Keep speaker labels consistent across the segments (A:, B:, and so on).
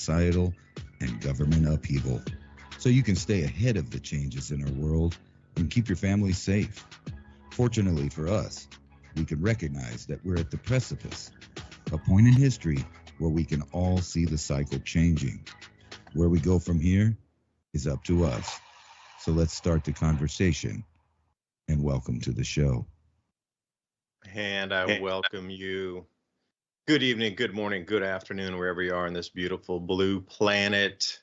A: societal and government upheaval, so you can stay ahead of the changes in our world and keep your family safe. Fortunately for us, we can recognize that we're at the precipice, a point in history where we can all see the cycle changing. Where we go from here is up to us. So let's start the conversation, and welcome to the show.
B: And I welcome you. Good evening, good morning, good afternoon, wherever you are on this beautiful blue planet.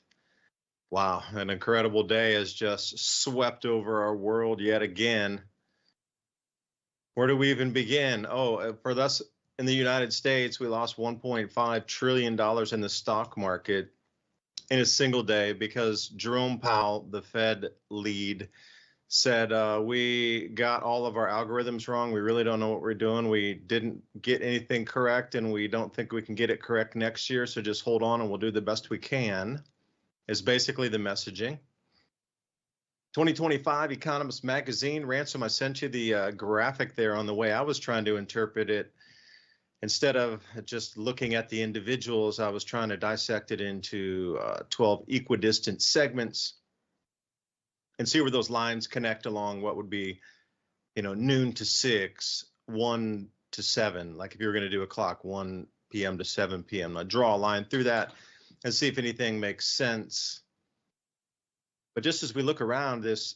B: Wow, an incredible day has just swept over our world yet again. Where do we even begin? For us in the United States, we lost $1.5 trillion in the stock market in a single day because Jerome Powell, the Fed lead, said, we got all of our algorithms wrong. We really don't know what we're doing. We didn't get anything correct, and we don't think we can get it correct next year. So just hold on and we'll do the best we can, is basically the messaging. 2025 Economist Magazine. Ransom, I sent you the graphic there on the way I was trying to interpret it. Instead of just looking at the individuals, I was trying to dissect it into 12 equidistant segments and see where those lines connect along what would be, noon to 6, 1 to 7. Like if you were going to do a clock, 1 p.m. to 7 p.m. Now draw a line through that and see if anything makes sense. But just as we look around this,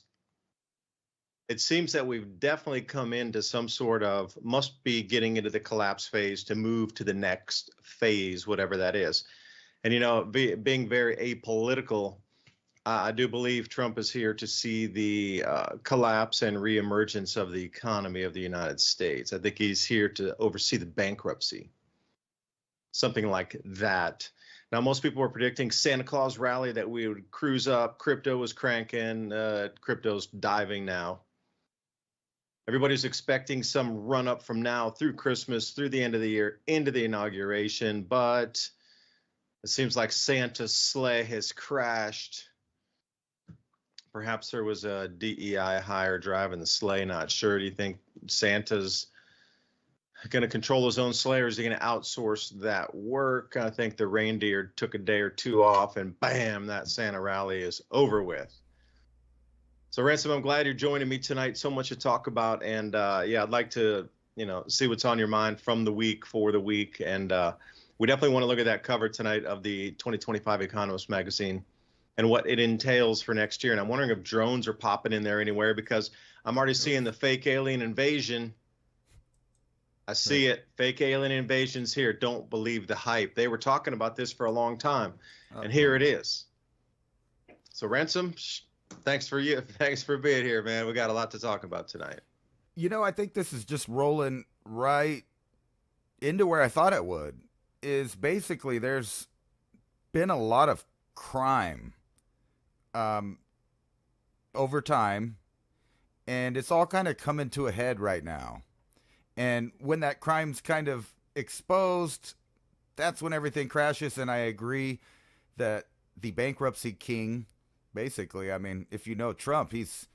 B: it seems that we've definitely come into some sort of, must be getting into the collapse phase to move to the next phase, whatever that is. And, being very apolitical, I do believe Trump is here to see the collapse and reemergence of the economy of the United States. I think he's here to oversee the bankruptcy, something like that. Now, most people were predicting Santa Claus rally that we would cruise up. Crypto was cranking. Crypto's diving now. Everybody's expecting some run up from now through Christmas, through the end of the year, into the inauguration. But it seems like Santa's sleigh has crashed. Perhaps there was a DEI hire driving the sleigh. Not sure. Do you think Santa's going to control his own sleigh, or is he going to outsource that work? I think the reindeer took a day or two off, and bam, that Santa rally is over with. So, Ransom, I'm glad you're joining me tonight. So much to talk about, and I'd like to, see what's on your mind from the week, for the week, and we definitely want to look at that cover tonight of the 2025 Economist magazine and what it entails for next year. And I'm wondering if drones are popping in there anywhere, because I'm already seeing the fake alien invasion. I see it. Fake alien invasions here. Don't believe the hype. They were talking about this for a long time, and here it is. So, Ransom, thanks for being here, man. We got a lot to talk about tonight.
C: I think this is just rolling right into where I thought it would. Is basically there's been a lot of crime over time, and it's all kind of coming to a head right now. And when that crime's kind of exposed, that's when everything crashes. And I agree that the bankruptcy king, basically, if you know Trump, he's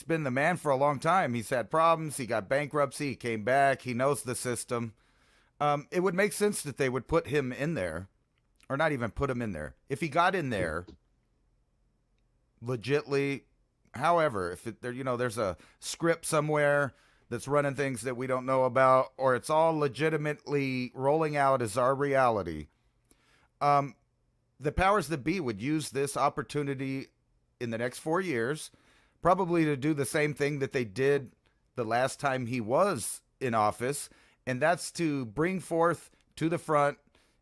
C: been the man for a long time. He's had problems. He got bankruptcy. He came back. He knows the system. It would make sense that they would put him in there, or not even put him in there. If he got in there, legitly, however, if there's a script somewhere that's running things that we don't know about, or it's all legitimately rolling out as our reality, the powers that be would use this opportunity in the next 4 years, probably to do the same thing that they did the last time he was in office, and that's to bring forth to the front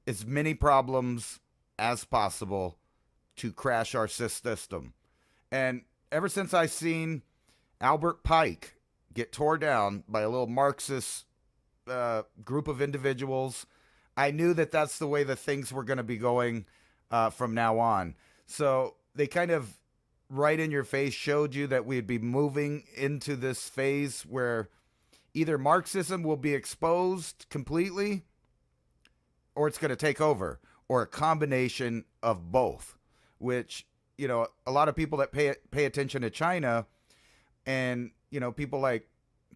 C: as many problems as possible to crash our system. And ever since I seen Albert Pike get tore down by a little Marxist group of individuals, I knew that that's the way that things were going to be going from now on. So they kind of right in your face showed you that we'd be moving into this phase where either Marxism will be exposed completely, or it's going to take over, or a combination of both, which, a lot of people that pay attention to China and, people like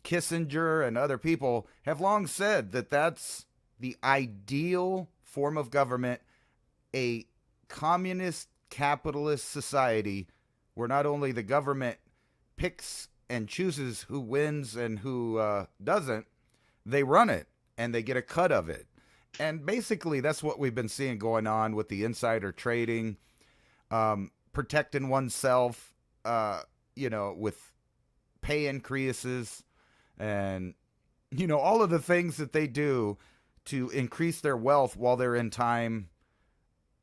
C: Kissinger and other people have long said that that's the ideal form of government, a communist capitalist society where not only the government picks and chooses who wins and who doesn't, they run it and they get a cut of it. And basically, that's what we've been seeing going on with the insider trading, protecting oneself, with pay increases and, all of the things that they do to increase their wealth while they're in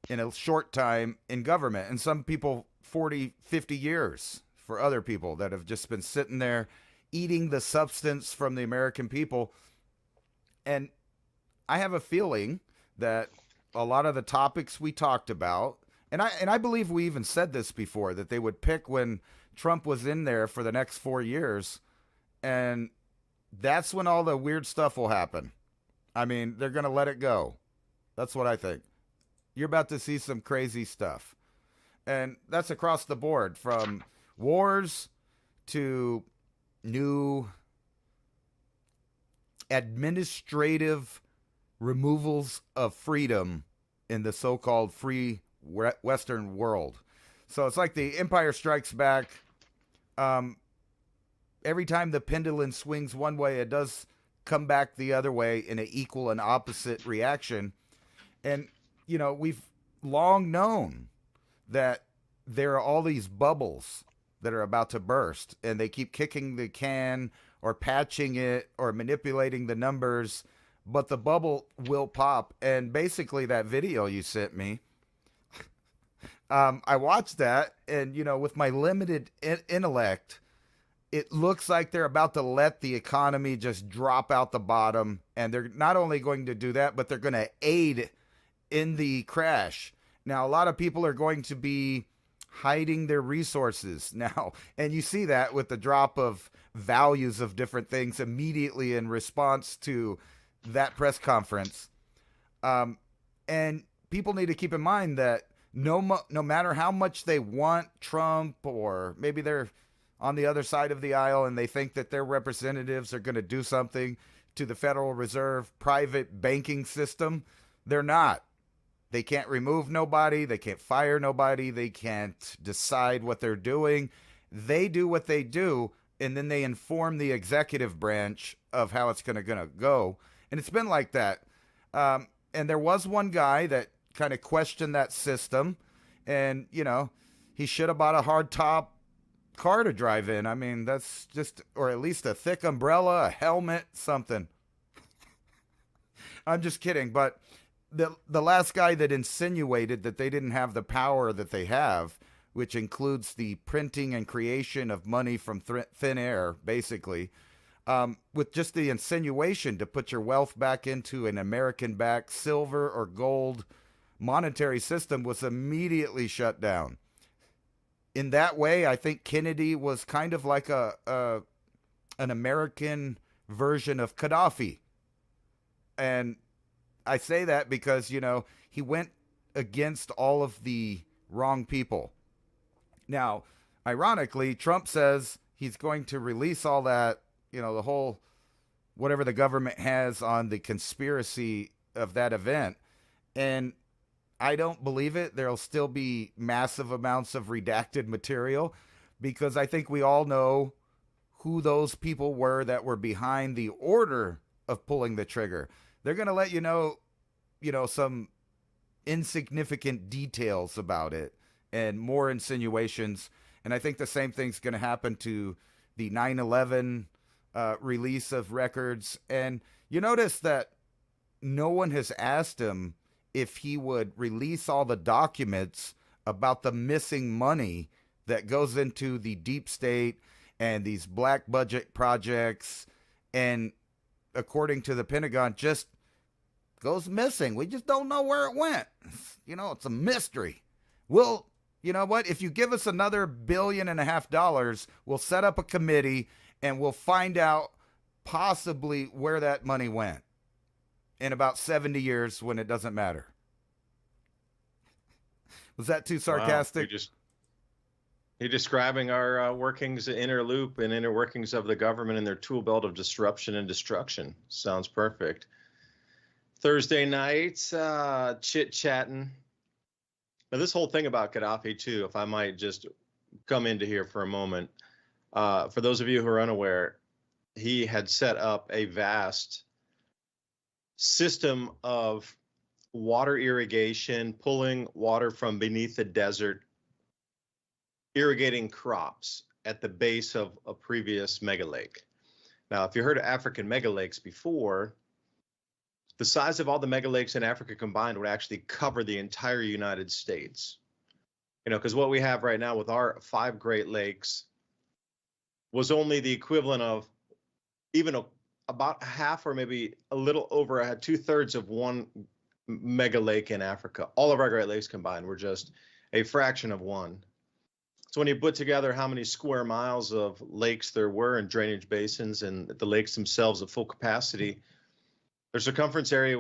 C: a short time in government. And some people 40, 50 years for other people that have just been sitting there eating the substance from the American people. And I have a feeling that a lot of the topics we talked about, and I believe we even said this before, that they would pick when Trump was in there for the next 4 years, and that's when all the weird stuff will happen. I mean, they're going to let it go. That's what I think. You're about to see some crazy stuff. And that's across the board, from wars to new administrative removals of freedom in the so-called free Western world. So it's like the Empire Strikes Back. Every time the pendulum swings one way, it does come back the other way in an equal and opposite reaction. And, we've long known that there are all these bubbles that are about to burst, and they keep kicking the can or patching it or manipulating the numbers, but the bubble will pop. And basically that video you sent me, I watched that, and, with my limited intellect, it looks like they're about to let the economy just drop out the bottom. And they're not only going to do that, but they're going to aid in the crash. Now, a lot of people are going to be hiding their resources now. And you see that with the drop of values of different things immediately in response to that press conference. And people need to keep in mind that no matter how much they want Trump, or maybe they're on the other side of the aisle and they think that their representatives are going to do something to the Federal Reserve private banking system, they're not. They can't remove nobody. They can't fire nobody. They can't decide what they're doing. They do what they do, and then they inform the executive branch of how it's going to go. And it's been like that. And there was one guy that kind of questioned that system, and, he should have bought a hardtop car to drive in. I mean, that's just, or at least a thick umbrella, a helmet, something. I'm just kidding, but the last guy that insinuated that they didn't have the power that they have, which includes the printing and creation of money from thin air, basically, with just the insinuation to put your wealth back into an American-backed silver or gold monetary system, was immediately shut down. In that way, I think Kennedy was kind of like an American version of Gaddafi. And I say that because, he went against all of the wrong people. Now, ironically, Trump says he's going to release all that, the whole, whatever the government has on the conspiracy of that event. And I don't believe it. There'll still be massive amounts of redacted material, because I think we all know who those people were that were behind the order of pulling the trigger. They're going to let you know, some insignificant details about it and more insinuations. And I think the same thing's going to happen to the 9/11 release of records. And you notice that no one has asked him if he would release all the documents about the missing money that goes into the deep state and these black budget projects, and according to the Pentagon, just goes missing. We just don't know where it went. It's a mystery. Well, you know what? If you give us another $1.5 billion, we'll set up a committee and we'll find out possibly where that money went in about 70 years when it doesn't matter. Was that too sarcastic?
B: Wow. You're describing our workings, inner loop and inner workings of the government and their tool belt of disruption and destruction. Sounds perfect. Thursday nights, chit-chatting. Now, this whole thing about Gaddafi, too, if I might just come into here for a moment, for those of you who are unaware, he had set up a vast system of water irrigation, pulling water from beneath the desert, irrigating crops at the base of a previous mega lake. Now, if you heard of African mega lakes before, the size of all the mega lakes in Africa combined would actually cover the entire United States. You know, because what we have right now with our 5 Great Lakes was only the equivalent of even about half or maybe a little over 2/3 of one mega lake in Africa. All of our Great Lakes combined were just a fraction of one. So when you put together how many square miles of lakes there were and drainage basins and the lakes themselves at full capacity, their circumference area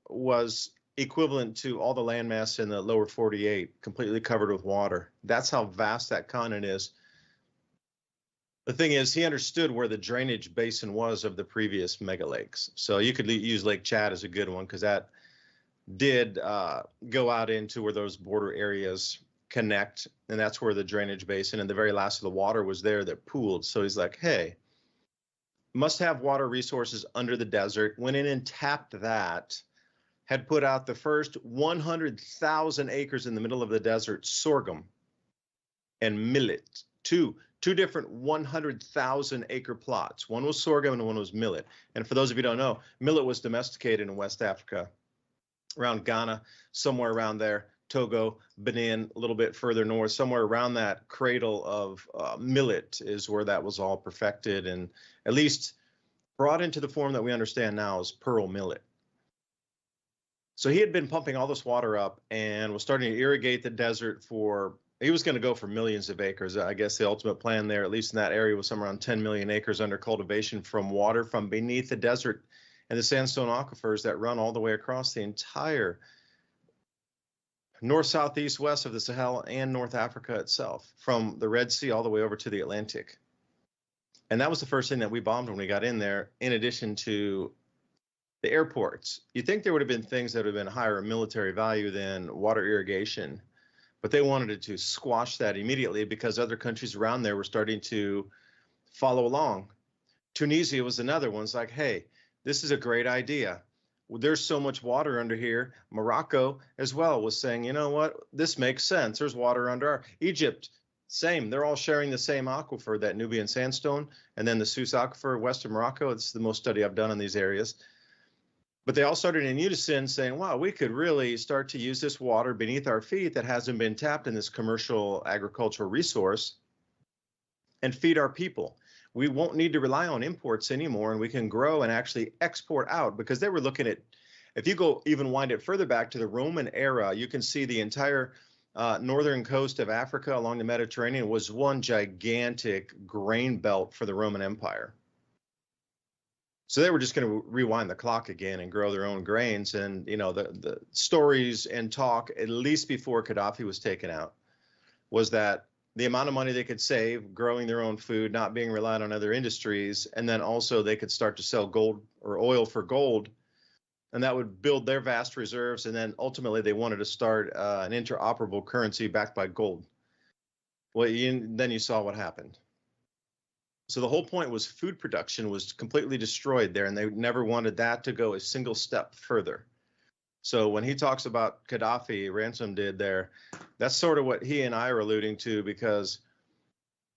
B: was equivalent to all the landmass in the lower 48, completely covered with water. That's how vast that continent is. The thing is, he understood where the drainage basin was of the previous mega lakes. So you could use Lake Chad as a good one, because that did go out into where those border areas connect, and that's where the drainage basin and the very last of the water was there that pooled. So he's like, hey, must have water resources under the desert, went in and tapped that, had put out the first 100,000 acres in the middle of the desert, sorghum and millet, two different 100,000 acre plots. One was sorghum and one was millet. And for those of you who don't know, millet was domesticated in West Africa, around Ghana, somewhere around there, Togo, Benin, a little bit further north, somewhere around that cradle of millet is where that was all perfected and at least brought into the form that we understand now as pearl millet. So he had been pumping all this water up and was starting to irrigate the desert he was going to go for millions of acres. I guess the ultimate plan there, at least in that area, was somewhere around 10 million acres under cultivation from water from beneath the desert and the sandstone aquifers that run all the way across the entire north, south, east, west of the Sahel and North Africa itself, from the Red Sea all the way over to the Atlantic. And that was the first thing that we bombed when we got in there, in addition to the airports. You'd think there would have been things that would have been higher military value than water irrigation, but they wanted to squash that immediately because other countries around there were starting to follow along. Tunisia was another one. It's like, hey, this is a great idea. There's so much water under here. Morocco as well was saying, you know what, this makes sense. There's water under Egypt, same. They're all sharing the same aquifer, that Nubian sandstone, and then the Sousse aquifer, western Morocco. It's the most study I've done on these areas. But they all started in unison saying, wow, we could really start to use this water beneath our feet that hasn't been tapped in this commercial agricultural resource and feed our people. We won't need to rely on imports anymore, and we can grow and actually export out, because they were looking at, if you go even wind it further back to the Roman era, you can see the entire northern coast of Africa along the Mediterranean was one gigantic grain belt for the Roman Empire. So they were just going to rewind the clock again and grow their own grains. And, you know, the stories and talk, at least before Gaddafi was taken out, was that the amount of money they could save growing their own food, not being reliant on other industries, and then also they could start to sell gold or oil for gold, and that would build their vast reserves. And then ultimately they wanted to start an interoperable currency backed by gold. Well, then you saw what happened. So the whole point was food production was completely destroyed there, and they never wanted that to go a single step further. So when he talks about Gaddafi, Ransom did there, that's sort of what he and I are alluding to, because,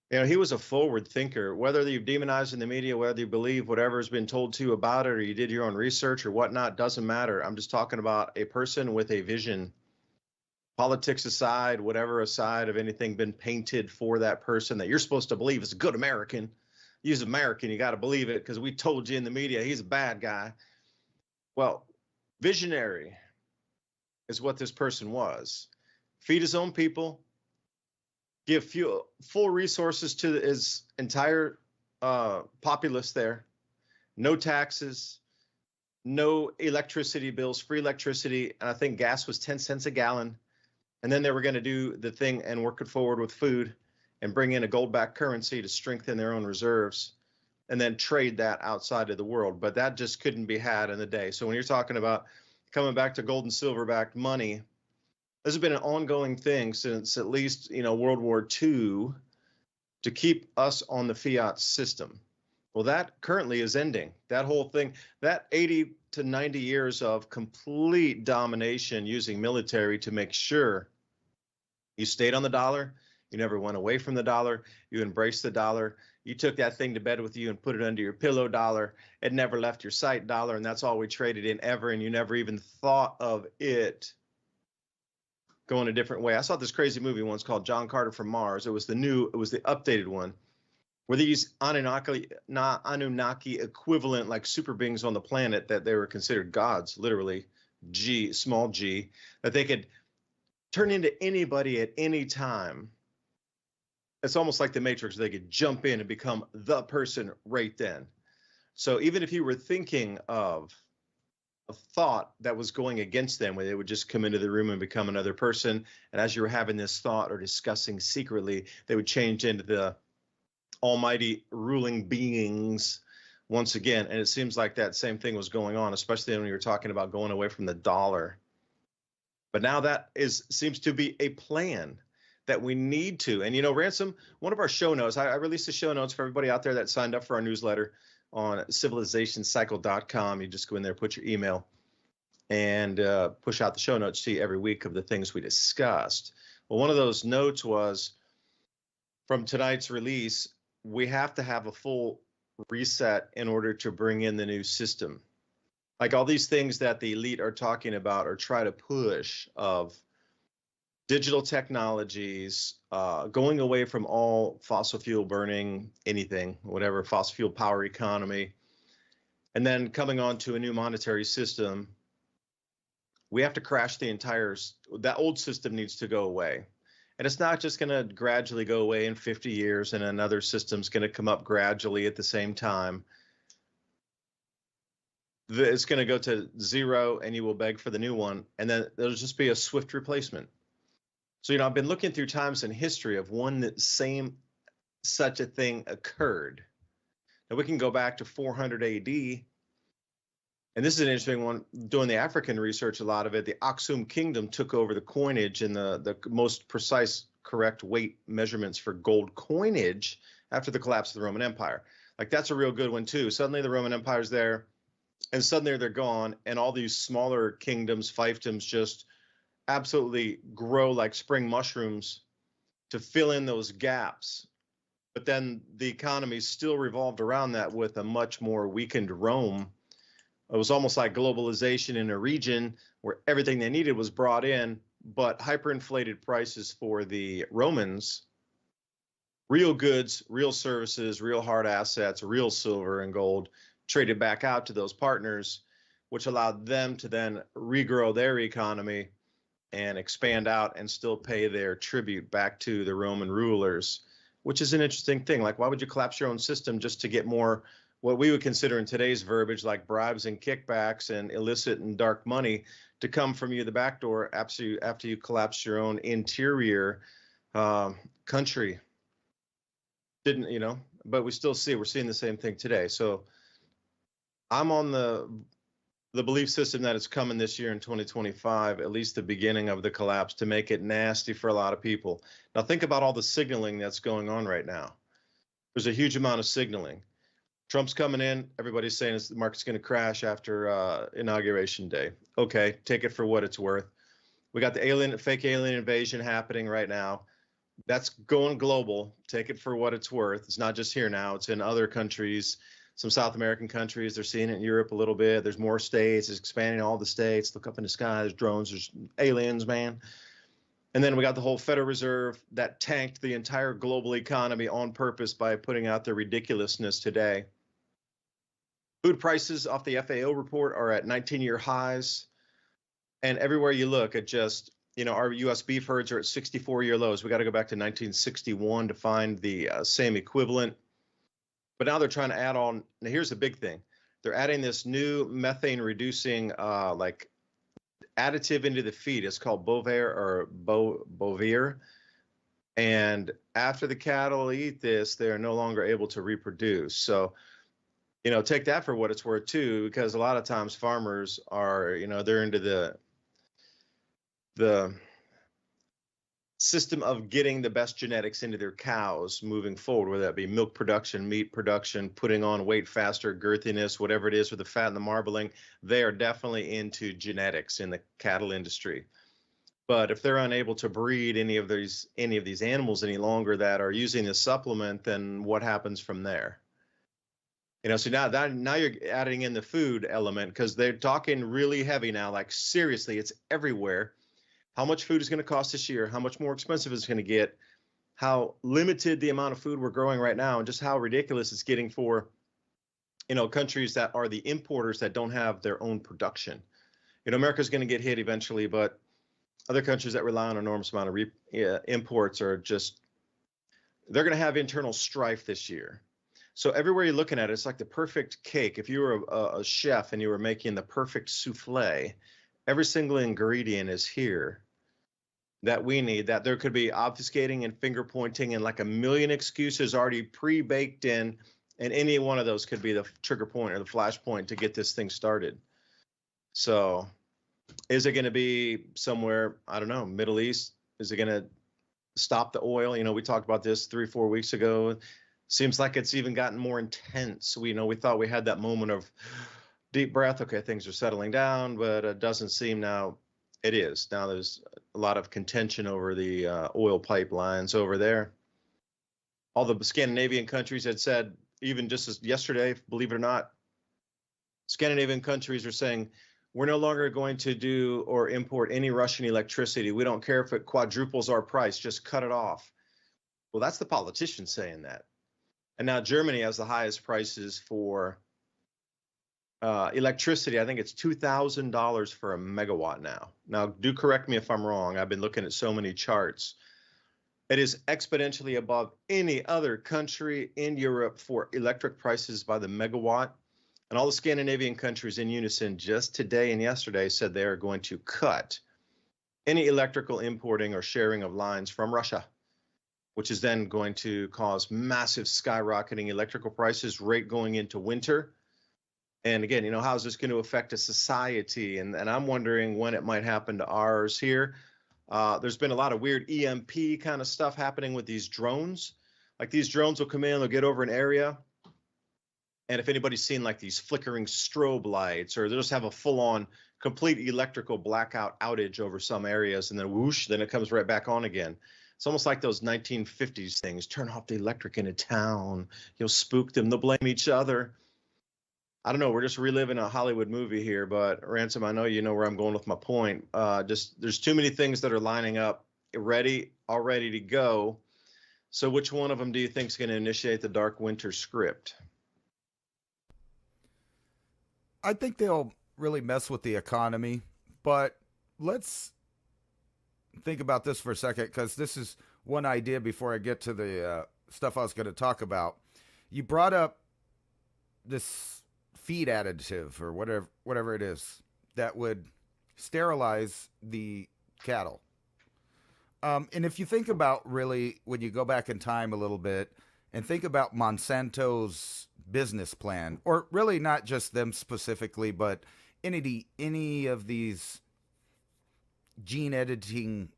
B: you know, he was a forward thinker. Whether you demonize in the media, whether you believe whatever's been told to you about it, or you did your own research or whatnot, doesn't matter. I'm just talking about a person with a vision. Politics aside, whatever aside of anything been painted for that person that you're supposed to believe is a good American. He's American, you got to believe it because we told you in the media he's a bad guy. Well, visionary is what this person was. Feed his own people, give full resources to his entire populace there, no taxes, no electricity bills, free electricity, and I think gas was 10 cents a gallon. And then they were going to do the thing and work it forward with food and bring in a gold-backed currency to strengthen their own reserves and then trade that outside of the world. But that just couldn't be had in the day. So when you're talking about coming back to gold and silver-backed money, This has been an ongoing thing since at least, World War II, to keep us on the fiat system. Well, that currently is ending. That whole thing, that 80 to 90 years of complete domination using military to make sure you stayed on the dollar, you never went away from the dollar, you embraced the dollar, you took that thing to bed with you and put it under your pillow dollar, it never left your sight dollar, and that's all we traded in ever, and you never even thought of it going a different way. I saw this crazy movie once called John Carter from Mars. It was the updated one, where these Anunnaki equivalent, like super beings on the planet, that they were considered gods, literally, small g, that they could turn into anybody at any time. It's almost like the Matrix. They could jump in and become the person right then. So even if you were thinking of a thought that was going against them, where they would just come into the room and become another person, and as you were having this thought or discussing secretly, they would change into the almighty ruling beings once again. And it seems like that same thing was going on, especially when you were talking about going away from the dollar. But now that seems to be a plan that we need to. And, Ransom, one of our show notes, I released the show notes for everybody out there that signed up for our newsletter on civilizationcycle.com. You just go in there, put your email, and push out the show notes to you every week of the things we discussed. Well, one of those notes was from tonight's release, we have to have a full reset in order to bring in the new system. Like all these things that the elite are talking about or try to push of digital technologies, going away from all fossil fuel burning, anything, whatever, fossil fuel power economy, and then coming on to a new monetary system. We have to crash that old system needs to go away. And it's not just going to gradually go away in 50 years and another system's going to come up gradually at the same time. It's going to go to zero and you will beg for the new one. And then there'll just be a swift replacement. So, I've been looking through times in history of when such a thing occurred. Now we can go back to 400 AD. And this is an interesting one. Doing the African research, a lot of it, the Aksum kingdom took over the coinage and the most precise, correct weight measurements for gold coinage after the collapse of the Roman Empire. Like that's a real good one too. Suddenly the Roman Empire's there, and suddenly they're gone, and all these smaller kingdoms, fiefdoms, just absolutely grow like spring mushrooms to fill in those gaps. But then the economy still revolved around that with a much more weakened Rome. It was almost like globalization in a region where everything they needed was brought in, but hyperinflated prices for the Romans, real goods, real services, real hard assets, real silver and gold traded back out to those partners, which allowed them to then regrow their economy and expand out and still pay their tribute back to the Roman rulers, which is an interesting thing. Like, why would you collapse your own system just to get more, what we would consider in today's verbiage, like bribes and kickbacks and illicit and dark money to come from you the back door after you collapse your own interior country? But we're seeing the same thing today. So I'm on the belief system that it's coming this year in 2025, at least the beginning of the collapse, to make it nasty for a lot of people. Now think about all the signaling that's going on right now. There's a huge amount of signaling. Trump's coming in. Everybody's saying the market's going to crash after Inauguration Day. Okay, take it for what it's worth. We got the fake alien invasion happening right now. That's going global. Take it for what it's worth. It's not just here now. It's in other countries. Some South American countries, they're seeing it in Europe a little bit. There's more states. It's expanding all the states. Look up in the sky. There's drones. There's aliens, man. And then we got the whole Federal Reserve that tanked the entire global economy on purpose by putting out their ridiculousness today. Food prices off the FAO report are at 19-year highs. And everywhere you look at just, our U.S. beef herds are at 64-year lows. We got to go back to 1961 to find the same equivalent. But now they're trying to add on. Now here's the big thing. They're adding this new methane reducing additive into the feed. It's called Bovir. And after the cattle eat this, they're no longer able to reproduce. So, take that for what it's worth too, because a lot of times farmers are, they're into the system of getting the best genetics into their cows moving forward, whether that be milk production, meat production, putting on weight faster, girthiness, whatever it is with the fat and the marbling. They are definitely into genetics in the cattle industry. But if they're unable to breed any of these animals any longer that are using the supplement, then what happens from there? So now you're adding in the food element, because they're talking really heavy now, like seriously, it's everywhere. How much food is going to cost this year? How much more expensive is it going to get? How limited the amount of food we're growing right now, and just how ridiculous it's getting for, countries that are the importers that don't have their own production. America's going to get hit eventually, but other countries that rely on an enormous amount of imports are they're going to have internal strife this year. So everywhere you're looking at it, it's like the perfect cake. If you were a chef and you were making the perfect souffle, every single ingredient is here that we need, that there could be obfuscating and finger pointing and like a million excuses already pre-baked in, and any one of those could be the trigger point or the flash point to get this thing started. So is it going to be somewhere, I don't know, Middle East? Is it going to stop the oil? We talked about this 3-4 weeks ago. Seems like it's even gotten more intense. We thought we had that moment of deep breath. Okay, things are settling down, but it doesn't seem now it is. Now there's a lot of contention over the oil pipelines over there. All the Scandinavian countries had said, even just as yesterday, believe it or not, Scandinavian countries are saying, we're no longer going to do or import any Russian electricity. We don't care if it quadruples our price, just cut it off. Well, that's the politicians saying that. And now Germany has the highest prices for electricity. I think it's $2,000 for a megawatt now. Now, do correct me if I'm wrong. I've been looking at so many charts. It is exponentially above any other country in Europe for electric prices by the megawatt. And all the Scandinavian countries in unison just today and yesterday said they are going to cut any electrical importing or sharing of lines from Russia, which is then going to cause massive skyrocketing electrical prices right going into winter. And again, how is this going to affect a society? And I'm wondering when it might happen to ours here. There's been a lot of weird EMP kind of stuff happening with these drones. Like these drones will come in, they'll get over an area. And if anybody's seen like these flickering strobe lights, or they'll just have a full-on complete electrical blackout outage over some areas, and then whoosh, then it comes right back on again. It's almost like those 1950s things. Turn off the electric in a town. You'll spook them. They'll blame each other. I don't know. We're just reliving a Hollywood movie here. But Ransom, I know you know where I'm going with my point. There's too many things that are lining up, all ready to go. So which one of them do you think is going to initiate the Dark Winter script?
C: I think they'll really mess with the economy, but let's think about this for a second, because this is one idea before I get to the stuff I was going to talk about. You brought up this feed additive or whatever it is that would sterilize the cattle. And if you think about really, when you go back in time a little bit and think about Monsanto's business plan, or really not just them specifically, but any of these gene editing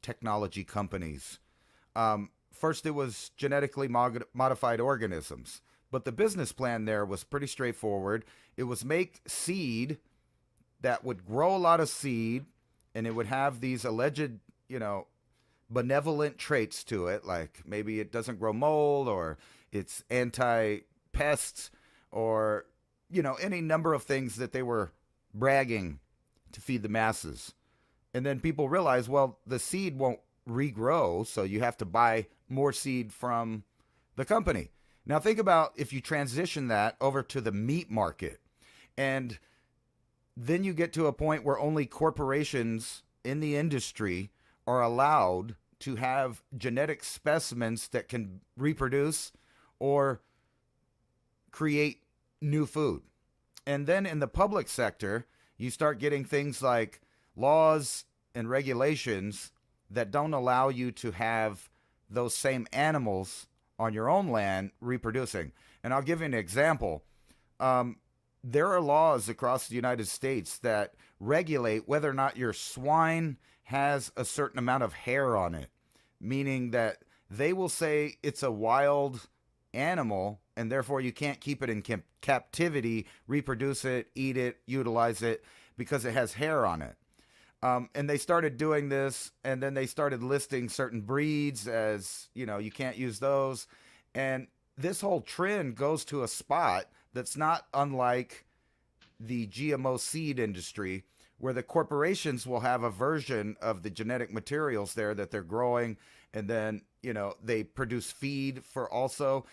C: technology companies. First, it was genetically modified organisms, but the business plan there was pretty straightforward. It was make seed that would grow a lot of seed, and it would have these alleged, benevolent traits to it, like maybe it doesn't grow mold, or it's anti-pests, or, any number of things that they were bragging to feed the masses. And then people realize, well, the seed won't regrow, so you have to buy more seed from the company. Now think about if you transition that over to the meat market, and then you get to a point where only corporations in the industry are allowed to have genetic specimens that can reproduce or create new food. And then in the public sector, you start getting things like laws and regulations that don't allow you to have those same animals on your own land reproducing. And I'll give you an example. There are laws across the United States that regulate whether or not your swine has a certain amount of hair on it, meaning that they will say it's a wild animal and therefore you can't keep it in captivity, reproduce it, eat it, utilize it because it has hair on it. And they started doing this, and then they started listing certain breeds as, you can't use those. And this whole trend goes to a spot that's not unlike the GMO seed industry, where the corporations will have a version of the genetic materials there that they're growing, and then, they produce feed for also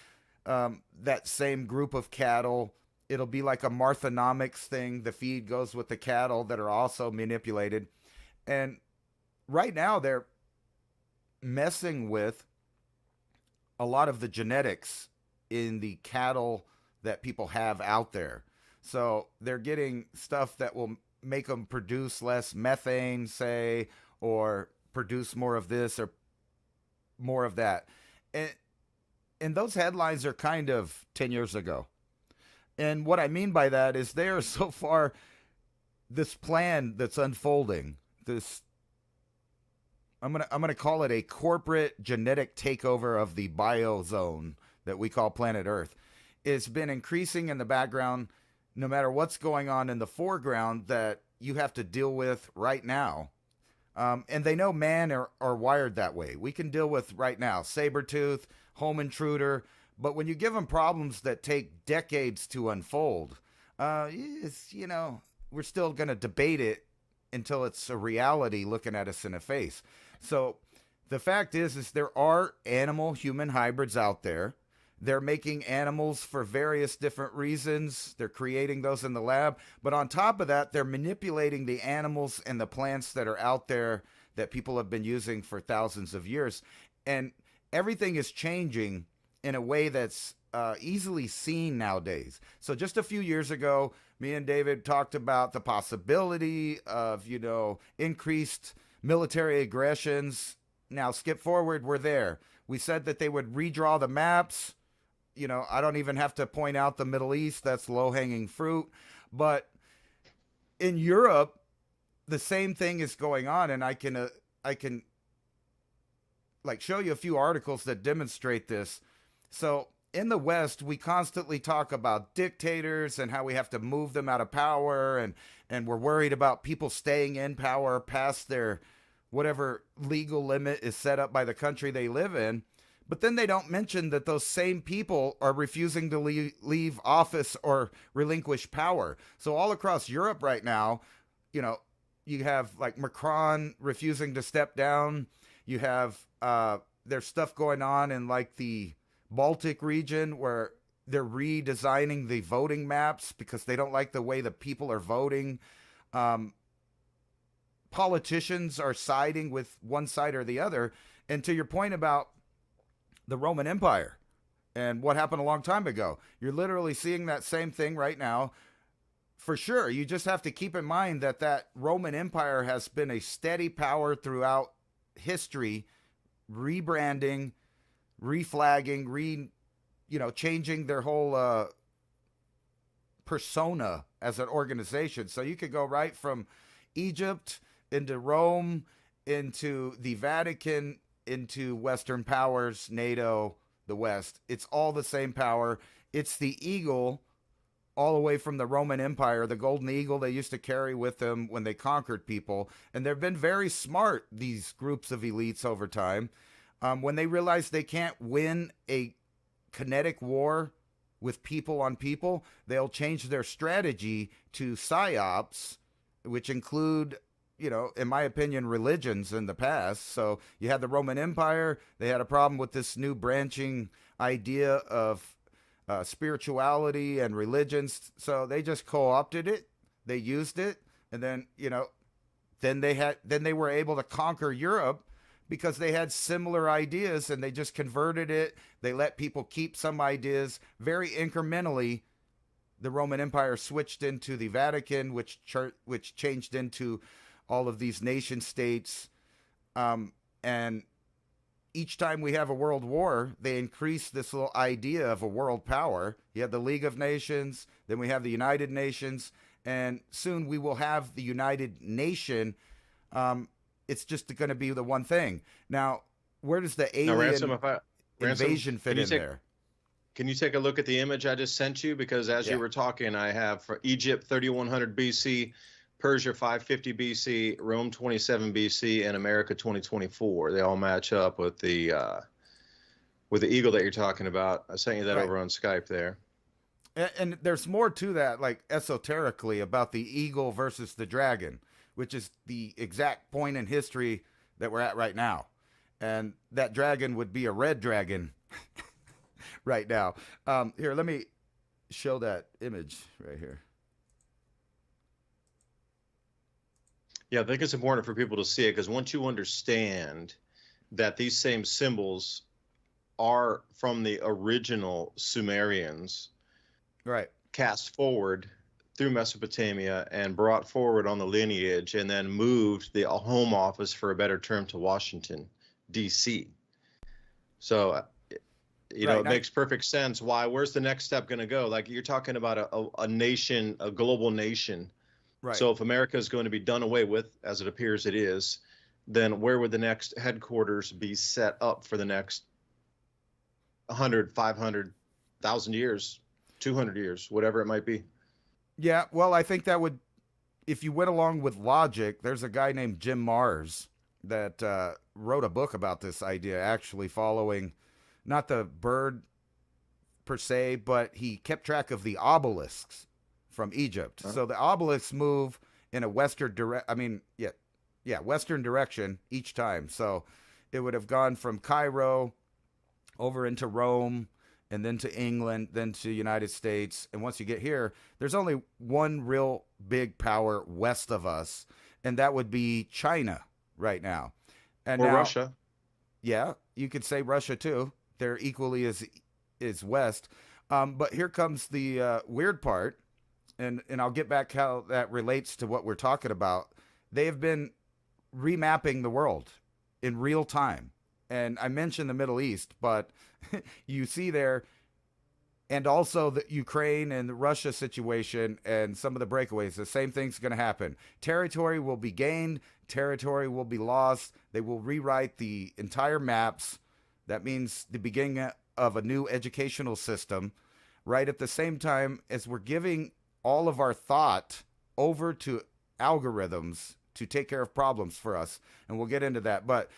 C: that same group of cattle. It'll be like a Marthonomics thing. The feed goes with the cattle that are also manipulated. And right now they're messing with a lot of the genetics in the cattle that people have out there. So they're getting stuff that will make them produce less methane, say, or produce more of this or more of that. And those headlines are kind of 10 years ago. And what I mean by that is there is so far this plan that's unfolding, this, I'm gonna call it a corporate genetic takeover of the biozone that we call planet Earth. It's been increasing in the background, no matter what's going on in the foreground, that you have to deal with right now. And they know man are wired that way. We can deal with right now saber-tooth, home intruder, but when you give them problems that take decades to unfold, we're still going to debate it until it's a reality looking at us in the face. So the fact is there are animal-human hybrids out there. They're making animals for various different reasons. They're creating those in the lab. But on top of that, they're manipulating the animals and the plants that are out there that people have been using for thousands of years. And everything is changing in a way that's easily seen nowadays. So just a few years ago, me and David talked about the possibility of, increased military aggressions. Now, skip forward, we're there. We said that they would redraw the maps. I don't even have to point out the Middle East. That's low-hanging fruit. But in Europe, the same thing is going on, and I can show you a few articles that demonstrate this. So in the West, we constantly talk about dictators and how we have to move them out of power, and we're worried about people staying in power past their whatever legal limit is set up by the country they live in. But then they don't mention that those same people are refusing to leave office or relinquish power. So all across Europe right now, you have like Macron refusing to step down. You have there's stuff going on in like the Baltic region where they're redesigning the voting maps because they don't like the way the people are voting. Politicians are siding with one side or the other. And to your point about the Roman Empire and what happened a long time ago, you're literally seeing that same thing right now. For sure, you just have to keep in mind that Roman Empire has been a steady power throughout history, rebranding, reflagging, changing their whole persona as an organization. So you could go right from Egypt into Rome, into the Vatican, into Western powers, NATO, the West. It's all the same power. It's the eagle all the way from the Roman Empire, the golden eagle they used to carry with them when they conquered people. And they've been very smart, these groups of elites over time. When they realize they can't win a kinetic war with people on people, they'll change their strategy to psyops, which include, in my opinion, religions in the past. So you had the Roman Empire. They had a problem with this new branching idea of spirituality and religions. So they just co-opted it. They used it. And then, then they were able to conquer Europe because they had similar ideas and they just converted it. They let people keep some ideas very incrementally. The Roman Empire switched into the Vatican, which changed into all of these nation states. And each time we have a world war, they increase this little idea of a world power. You have the League of Nations, then we have the United Nations, and soon we will have the United Nation. it's just going to be the one thing. Now, where does the
B: Now,
C: alien
B: Ransom,
C: invasion fit in there?
B: Can you take a look at the image I just sent you? Because as you were talking, I have for Egypt 3100 BC, Persia 550 BC, Rome 27 BC, and America 2024. They all match up with the eagle that you're talking about. I sent you that over on Skype there.
C: And there's more to that, like esoterically, about the eagle versus the dragon, which is the exact point in history that we're at right now. And that dragon would be a red dragon right now. Here, let me show that image right here.
B: Yeah, I think it's important for people to see it, because once you understand that these same symbols are from the original Sumerians,
C: right,
B: cast forward through Mesopotamia and brought forward on the lineage, and then moved the home office, for a better term, to Washington, D.C. So, you know, it makes perfect sense. Where's the next step going to go? Like, you're talking about a nation, a global nation. Right. So if America is going to be done away with, as it appears it is, then where would the next headquarters be set up for the next 100, 500, 1,000 years, 200 years, whatever it might be?
C: Yeah, well, I think that would, if you went along with logic, there's a guy named Jim Mars that wrote a book about this idea, actually following not the bird per se, but he kept track of the obelisks from Egypt. So the obelisks move in a western western direction each time. So it would have gone from Cairo over into Rome, and then to England, then to United States. And once you get here, there's only one real big power west of us, and that would be China right now. And
B: or
C: now,
B: Russia.
C: Yeah, you could say Russia too. They're equally as west. But here comes the weird part, and I'll get back how that relates to what we're talking about. They have been remapping the world in real time. And I mentioned the Middle East, but you see there, and also the Ukraine and the Russia situation and some of the breakaways, the same thing's going to happen. Territory will be gained, territory will be lost. They will rewrite the entire maps. That means the beginning of a new educational system, right at the same time as we're giving all of our thought over to algorithms to take care of problems for us. And we'll get into that. But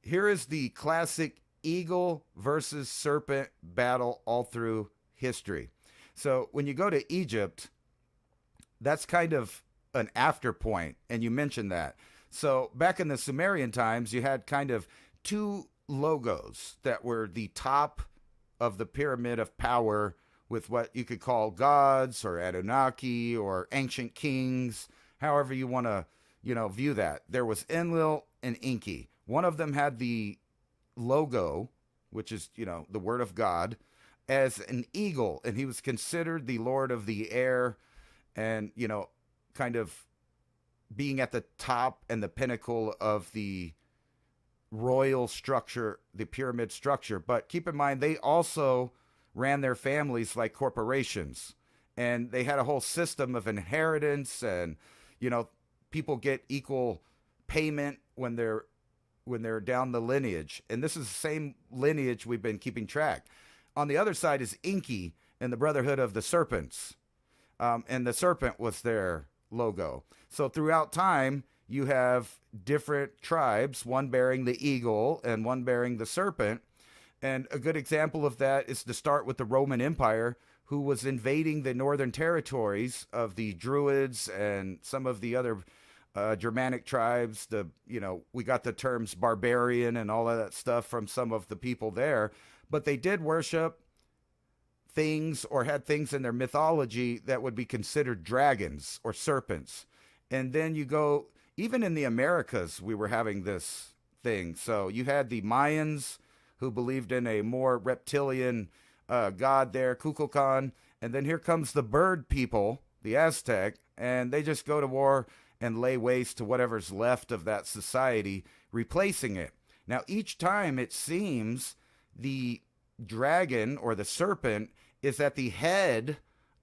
C: here is the classic eagle versus serpent battle all through history. So when you go to Egypt, that's kind of an after point, and you mentioned that. So back in the Sumerian times, you had kind of two logos that were the top of the pyramid of power, with what you could call gods or Anunnaki or ancient kings, however you want to, view that. There was Enlil and Enki. One of them had the logo, which is, the word of God, as an eagle, and he was considered the lord of the air, and, kind of being at the top and the pinnacle of the royal structure, the pyramid structure. But keep in mind, they also ran their families like corporations, and they had a whole system of inheritance, and, people get equal payment when they're down the lineage. And this is the same lineage we've been keeping track. On the other side is Enki and the Brotherhood of the Serpents. And the serpent was their logo. So throughout time, you have different tribes, one bearing the eagle and one bearing the serpent. And a good example of that is to start with the Roman Empire, who was invading the northern territories of the Druids and some of the other Germanic tribes. We got the terms barbarian and all of that stuff from some of the people there, but they did worship things or had things in their mythology that would be considered dragons or serpents. And then you go, even in the Americas, we were having this thing. So you had the Mayans, who believed in a more reptilian god there, Kukulkan. And then here comes the bird people, the Aztec, and they just go to war and lay waste to whatever's left of that society, replacing it. Now, each time it seems the dragon or the serpent is at the head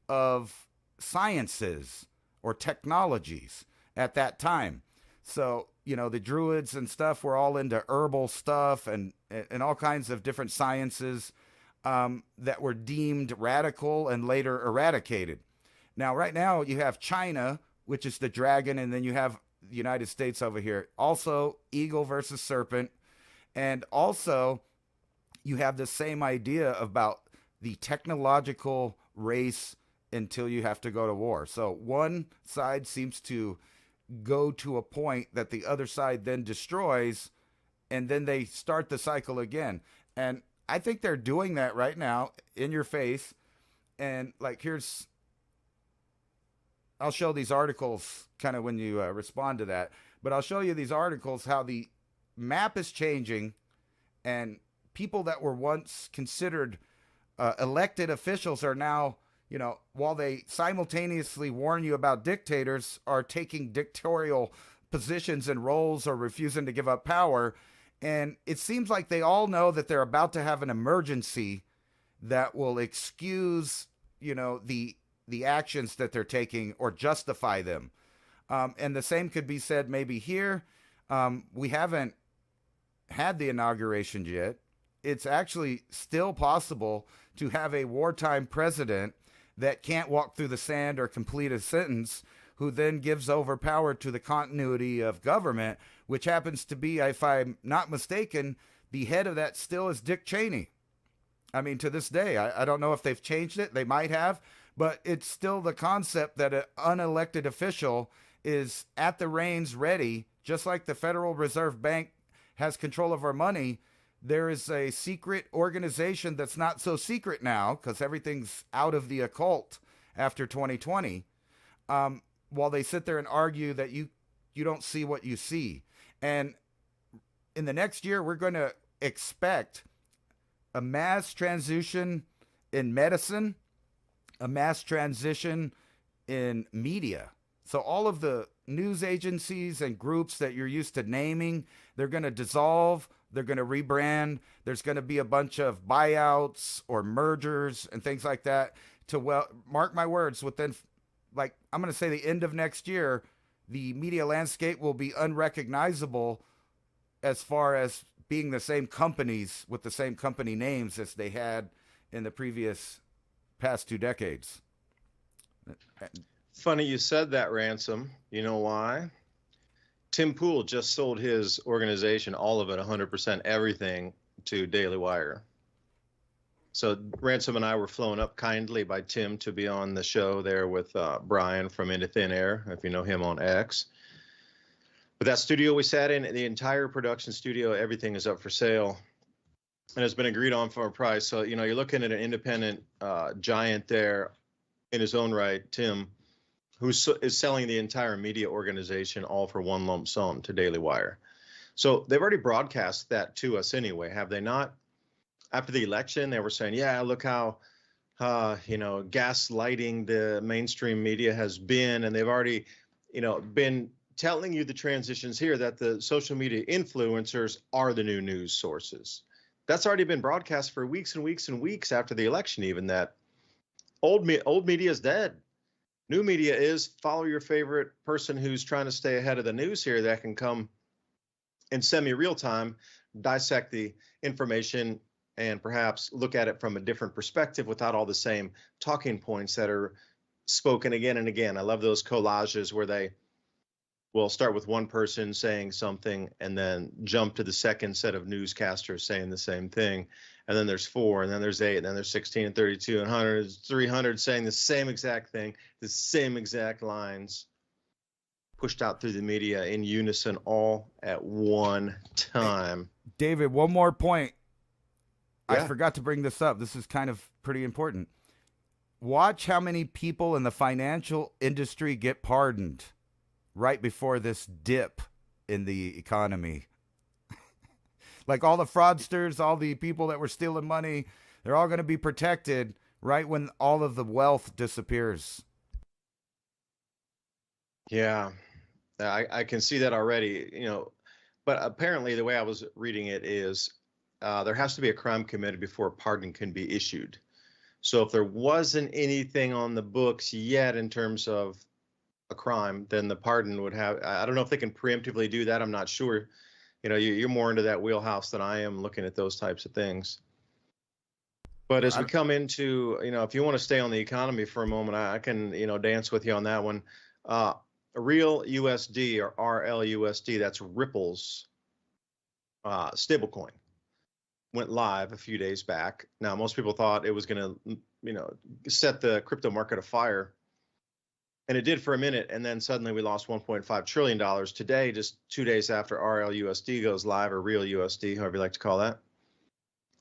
C: of sciences or technologies at that time. So, the Druids and stuff were all into herbal stuff and all kinds of different sciences that were deemed radical and later eradicated. Now, right now, you have China, which is the dragon, and then you have the United States over here. Also, eagle versus serpent. And also, you have the same idea about the technological race until you have to go to war. So one side seems to go to a point that the other side then destroys, and then they start the cycle again. And I think they're doing that right now in your face. And like, I'll show these articles kind of when you respond to that, but I'll show you these articles how the map is changing, and people that were once considered elected officials are now, while they simultaneously warn you about dictators, are taking dictatorial positions and roles or refusing to give up power. And it seems like they all know that they're about to have an emergency that will excuse, the actions that they're taking or justify them. And the same could be said maybe here. We haven't had the inauguration yet. It's actually still possible to have a wartime president that can't walk through the sand or complete a sentence, who then gives over power to the continuity of government, which happens to be, if I'm not mistaken, the head of that still is Dick Cheney. I mean, to this day, I don't know if they've changed it. They might have, but it's still the concept that an unelected official is at the reins ready, just like the Federal Reserve Bank has control of our money. There is a secret organization that's not so secret now because everything's out of the occult after 2020. While they sit there and argue that you don't see what you see. And in the next year, we're going to expect a mass transition in medicine, a mass transition in media. So all of the news agencies and groups that you're used to naming, they're going to dissolve. They're going to rebrand. There's going to be a bunch of buyouts or mergers and things like that. Mark my words, within, I'm going to say the end of next year, the media landscape will be unrecognizable as far as being the same companies with the same company names as they had in the past 2 decades.
B: Funny you said that, Ransom. You know why? Tim Pool just sold his organization, all of it, 100%, everything, to Daily Wire. So Ransom and I were flown up kindly by Tim to be on the show there with Brian from Into Thin Air, if you know him on X. But that studio we sat in, the entire production studio, everything is up for sale and has been agreed on for a price. So, you're looking at an independent giant there in his own right, Tim, who is selling the entire media organization all for one lump sum to Daily Wire. So they've already broadcast that to us anyway, have they not? After the election, they were saying, yeah, look how, gaslighting the mainstream media has been. And they've already, been telling you the transitions here, that the social media influencers are the new news sources. That's already been broadcast for weeks and weeks and weeks after the election, even, that old media is dead. New media is follow your favorite person who's trying to stay ahead of the news here, that can come in semi-real time, dissect the information, and perhaps look at it from a different perspective without all the same talking points that are spoken again and again. I love those collages where they will start with one person saying something and then jump to the second set of newscasters saying the same thing. And then there's 4, and then there's 8, and then there's 16 and 32 and 100, 300 saying the same exact thing, the same exact lines pushed out through the media in unison all at one time.
C: David, one more point.
B: Yeah.
C: I forgot to bring this up. This is kind of pretty important. Watch how many people in the financial industry get pardoned right before this dip in the economy. Like all the fraudsters, all the people that were stealing money, they're all going to be protected right when all of the wealth disappears.
B: Yeah, I can see that already, but apparently the way I was reading it is there has to be a crime committed before a pardon can be issued. So if there wasn't anything on the books yet in terms of a crime, then the pardon would have. I don't know if they can preemptively do that. I'm not sure. You're more into that wheelhouse than I am looking at those types of things. But as we come into, if you want to stay on the economy for a moment, I can, dance with you on that one. Real USD or RLUSD, that's Ripple's stablecoin, went live a few days back. Now, most people thought it was going to, set the crypto market afire. And it did for a minute. And then suddenly we lost $1.5 trillion today, just 2 days after RLUSD goes live, or Real USD, however you like to call that.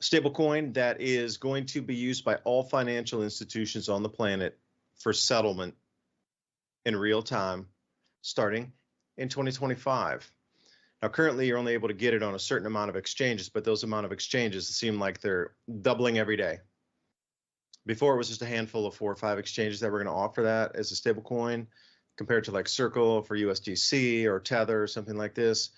B: Stablecoin that is going to be used by all financial institutions on the planet for settlement in real time starting in 2025. Now, currently, you're only able to get it on a certain amount of exchanges, but those amount of exchanges seem like they're doubling every day. Before, it was just a handful of 4 or 5 exchanges that were going to offer that as a stablecoin, compared to like Circle for USDC or Tether or something like this.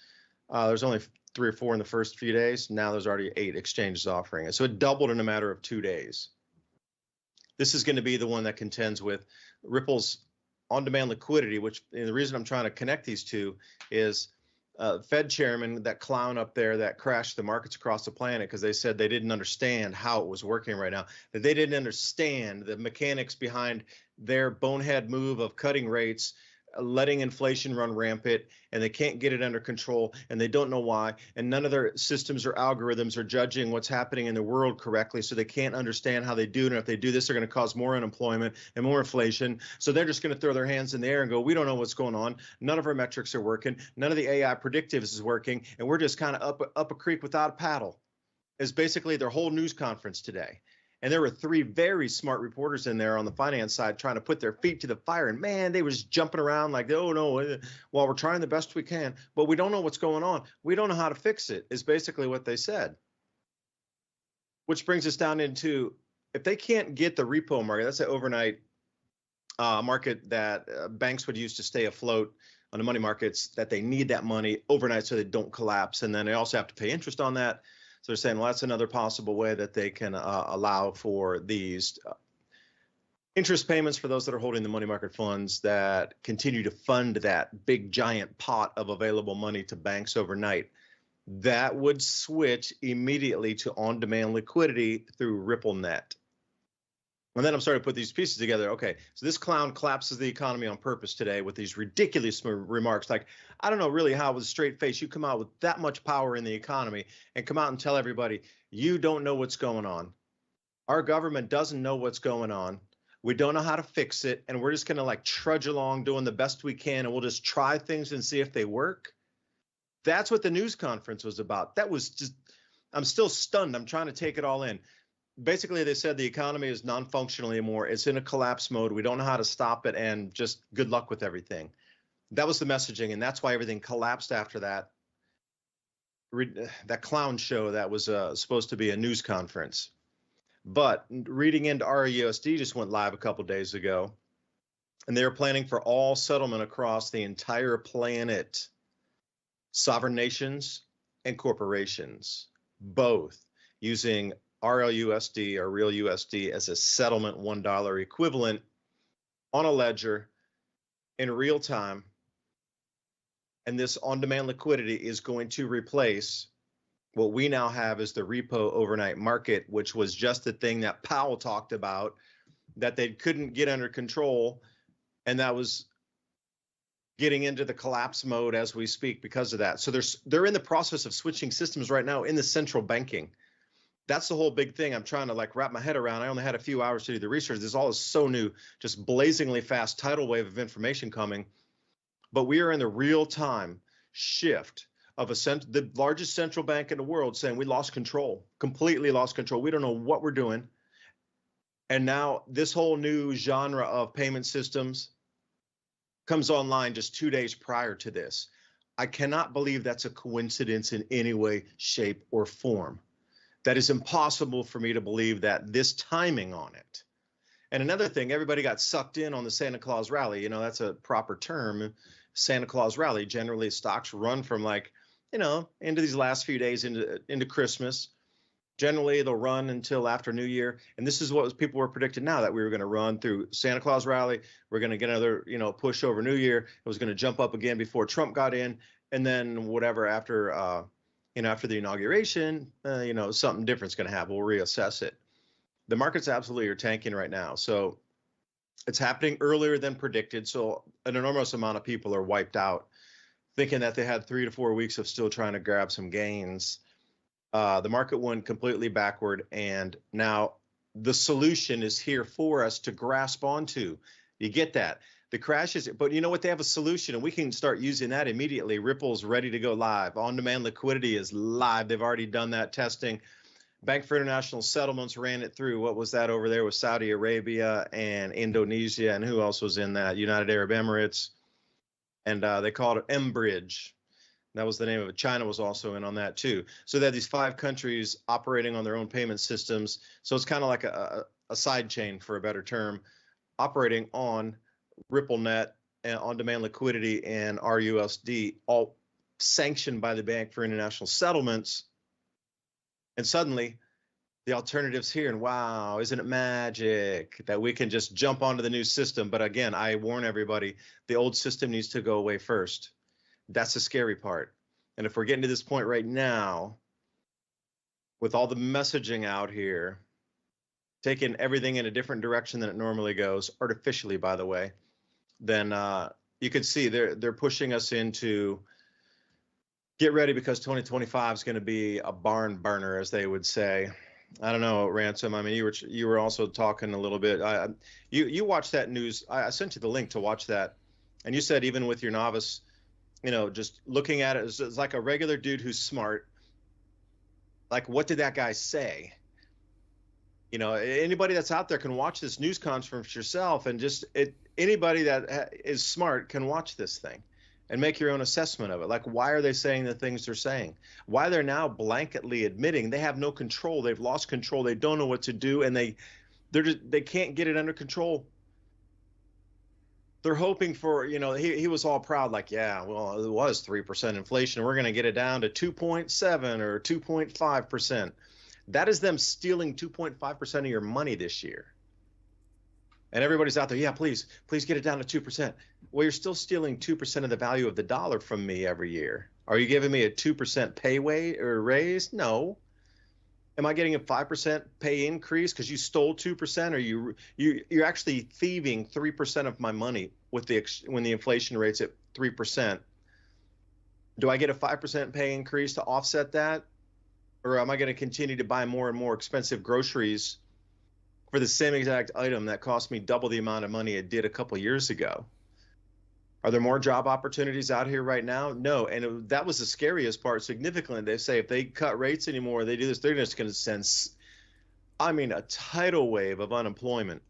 B: There's only 3 or 4 in the first few days. Now there's already 8 exchanges offering it. So it doubled in a matter of 2 days. This is going to be the one that contends with Ripple's on-demand liquidity, which, and the reason I'm trying to connect these two is Fed chairman, that clown up there that crashed the markets across the planet because they said they didn't understand how it was working right now, that they didn't understand the mechanics behind their bonehead move of cutting rates, letting inflation run rampant, and they can't get it under control, and they don't know why, and none of their systems or algorithms are judging what's happening in the world correctly, so they can't understand how they do it, and if they do this, they're going to cause more unemployment and more inflation, so they're just going to throw their hands in the air and go, we don't know what's going on, none of our metrics are working, none of the AI predictives is working, and we're just kind of up a creek without a paddle, is basically their whole news conference today. And there were 3 very smart reporters in there on the finance side trying to put their feet to the fire. And man, they was jumping around like, oh no, well, we're trying the best we can, but we don't know what's going on. We don't know how to fix it, is basically what they said. Which brings us down into, if they can't get the repo market, that's an overnight market that banks would use to stay afloat on the money markets, that they need that money overnight so they don't collapse. And then they also have to pay interest on that. So they're saying, well, that's another possible way that they can allow for these interest payments for those that are holding the money market funds that continue to fund that big giant pot of available money to banks overnight. That would switch immediately to on-demand liquidity through RippleNet. And then I'm starting to put these pieces together. Okay, so this clown collapses the economy on purpose today with these ridiculous remarks. Like, I don't know really how with a straight face you come out with that much power in the economy and come out and tell everybody, you don't know what's going on. Our government doesn't know what's going on. We don't know how to fix it. And we're just going to like trudge along doing the best we can. And we'll just try things and see if they work. That's what the news conference was about. That was just, I'm still stunned. I'm trying to take it all in. Basically, they said the economy is non-functional anymore. It's in a collapse mode. We don't know how to stop it, and just good luck with everything. That was the messaging, and that's why everything collapsed after that. That clown show that was supposed to be a news conference. But reading into RUSD just went live a couple days ago, and they're planning for all settlement across the entire planet. Sovereign nations and corporations, both using RLUSD or Real USD as a settlement $1 equivalent on a ledger in real time. And this on-demand liquidity is going to replace what we now have as the repo overnight market, which was just the thing that Powell talked about that they couldn't get under control. And that was getting into the collapse mode as we speak because of that. So they're in the process of switching systems right now in the central banking. That's the whole big thing I'm trying to like wrap my head around. I only had a few hours to do the research. This all is so new, just blazingly fast tidal wave of information coming. But we are in the real time shift of the largest central bank in the world saying we lost control, completely lost control. We don't know what we're doing. And now this whole new genre of payment systems comes online just 2 days prior to this. I cannot believe that's a coincidence in any way, shape, or form. That is impossible for me to believe that this timing on it. And another thing, everybody got sucked in on the Santa Claus rally. You know, that's a proper term, Santa Claus rally. Generally, stocks run from like, you know, into these last few days into Christmas. Generally, they'll run until after New Year, and this is what people were predicting now, that we were going to run through Santa Claus rally. We're going to get another, push over New Year. It was going to jump up again before Trump got in, and then whatever after, after the inauguration, something different's going to happen. We'll reassess it. The markets absolutely are tanking right now, so it's happening earlier than predicted. So an enormous amount of people are wiped out, thinking that they had 3 to 4 weeks of still trying to grab some gains. The market went completely backward, and now the solution is here for us to grasp onto. You get that? The crash is, but you know what? They have a solution, and we can start using that immediately. Ripple's ready to go live. On-demand liquidity is live. They've already done that testing. Bank for International Settlements ran it through. What was that over there with Saudi Arabia and Indonesia, and who else was in that? United Arab Emirates, and they called it M-Bridge. That was the name of it. China was also in on that too. So they had these 5 countries operating on their own payment systems. So it's kind of like a side chain, for a better term, operating on RippleNet and on-demand liquidity and RUSD, all sanctioned by the Bank for International Settlements. And suddenly the alternative's here, and wow, isn't it magic that we can just jump onto the new system? But again, I warn everybody, the old system needs to go away first. That's the scary part. And if we're getting to this point right now, with all the messaging out here, taking everything in a different direction than it normally goes, artificially, by the way, then you can see they're pushing us into get ready, because 2025 is going to be a barn burner, as they would say. I don't know, Ransom. I mean, you were also talking a little bit. You watched that news. I sent you the link to watch that, and you said even with your novice, just looking at it, it's like a regular dude who's smart. Like, what did that guy say? Anybody that's out there can watch this news conference yourself, and anybody that is smart can watch this thing and make your own assessment of it. Like, why are they saying the things they're saying? Why they're now blanketly admitting they have no control. They've lost control. They don't know what to do, and they can't get it under control. They're hoping for, he was all proud, like, yeah, well, it was 3% inflation. We're going to get it down to 2.7 or 2.5%. That is them stealing 2.5% of your money this year. And everybody's out there, yeah, please get it down to 2%. Well, you're still stealing 2% of the value of the dollar from me every year. Are you giving me a 2% pay raise? No. Am I getting a 5% pay increase because you stole 2%, or you're actually thieving 3% of my money when the inflation rate's at 3%? Do I get a 5% pay increase to offset that, or am I going to continue to buy more and more expensive groceries for the same exact item that cost me double the amount of money it did a couple years ago? Are there more job opportunities out here right now? No. And that was the scariest part, significantly. They say if they cut rates anymore, they do this, they're just going to send, a tidal wave of unemployment,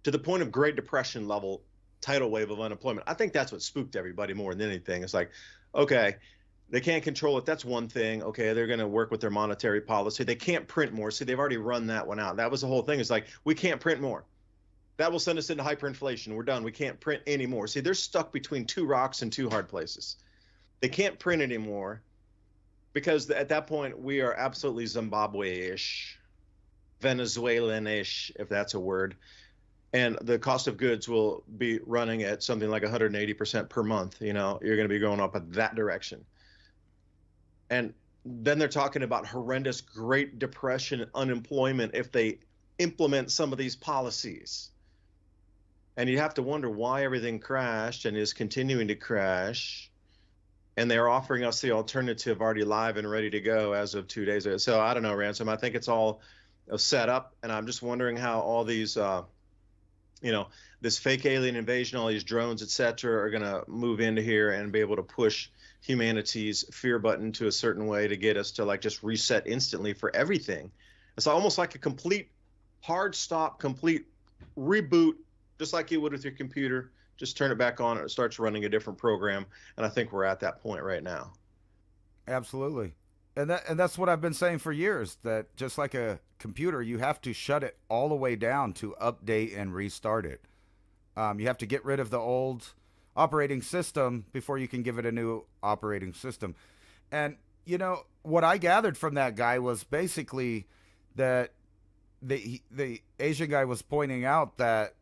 B: to the point of Great Depression level tidal wave of unemployment. I think that's what spooked everybody more than anything. It's like, okay, they can't control it. That's one thing. Okay, they're going to work with their monetary policy. They can't print more. See, they've already run that one out. That was the whole thing. It's like, we can't print more. That will send us into hyperinflation. We're done. We can't print anymore. See, they're stuck between 2 rocks and 2 hard places. They can't print anymore because at that point we are absolutely Zimbabwe-ish, Venezuelan-ish, if that's a word. And the cost of goods will be running at something like 180% per month. You're going to be going up in that direction. And then they're talking about horrendous Great Depression unemployment if they implement some of these policies. And you have to wonder why everything crashed and is continuing to crash. And they're offering us the alternative already live and ready to go as of 2 days ago. So I don't know, Ransom. I think it's all set up. And I'm just wondering how all these, this fake alien invasion, all these drones, et cetera, are going to move into here and be able to push humanity's fear button to a certain way to get us to like just reset instantly for everything. It's almost like a complete hard stop, complete reboot, just like you would with your computer. Just turn it back on and it starts running a different program. And I think we're at that point right now.
C: Absolutely. And that's what I've been saying for years, that just like a computer, you have to shut it all the way down to update and restart it. You have to get rid of the old operating system before you can give it a new operating system. And You know, what I gathered from that guy was basically that the Asian guy was pointing out that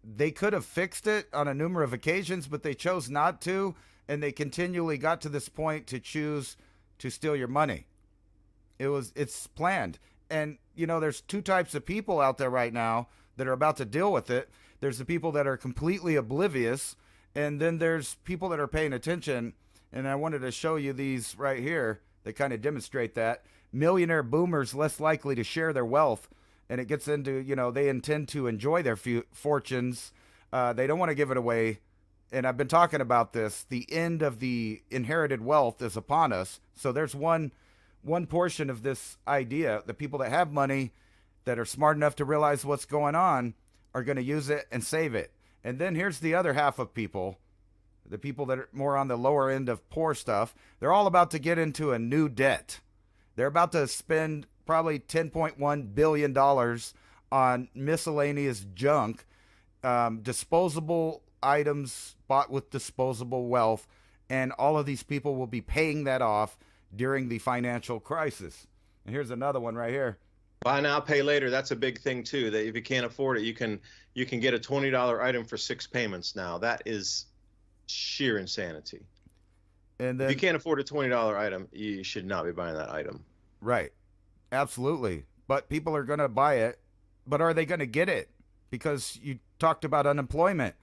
C: they could have fixed it on a number of occasions, but they chose not to, and they continually got to this point to choose to steal your money. It's planned. And you know, there's two types of people out there right now that are about to deal with it. There's the people that are completely oblivious, and then there's people that are paying attention. And I wanted to show you these right here that kind of demonstrate that. Millionaire boomers less likely to share their wealth, and it gets into, you know, they intend to enjoy their fortunes. They don't want to give it away. And I've been talking about this. The end of the inherited wealth is upon us. So there's one portion of this idea. The people that have money, that are smart enough to realize what's going on, are going to use it and save it. And then here's the other half of people, the people that are more on the lower end of poor stuff. They're all about to get into a new debt. They're about to spend probably $10.1 billion on miscellaneous junk, disposable items bought with disposable wealth, and all of these people will be paying that off during the financial crisis. And here's another one right here.
B: Buy now, pay later. That's a big thing too. That if you can't afford it, you can get a $20 item for 6 payments now. That is sheer insanity.
C: And then,
B: if you can't afford a $20 item, you should not be buying that item.
C: Right. Absolutely. But people are going to buy it. But are they going to get it? Because you talked about unemployment.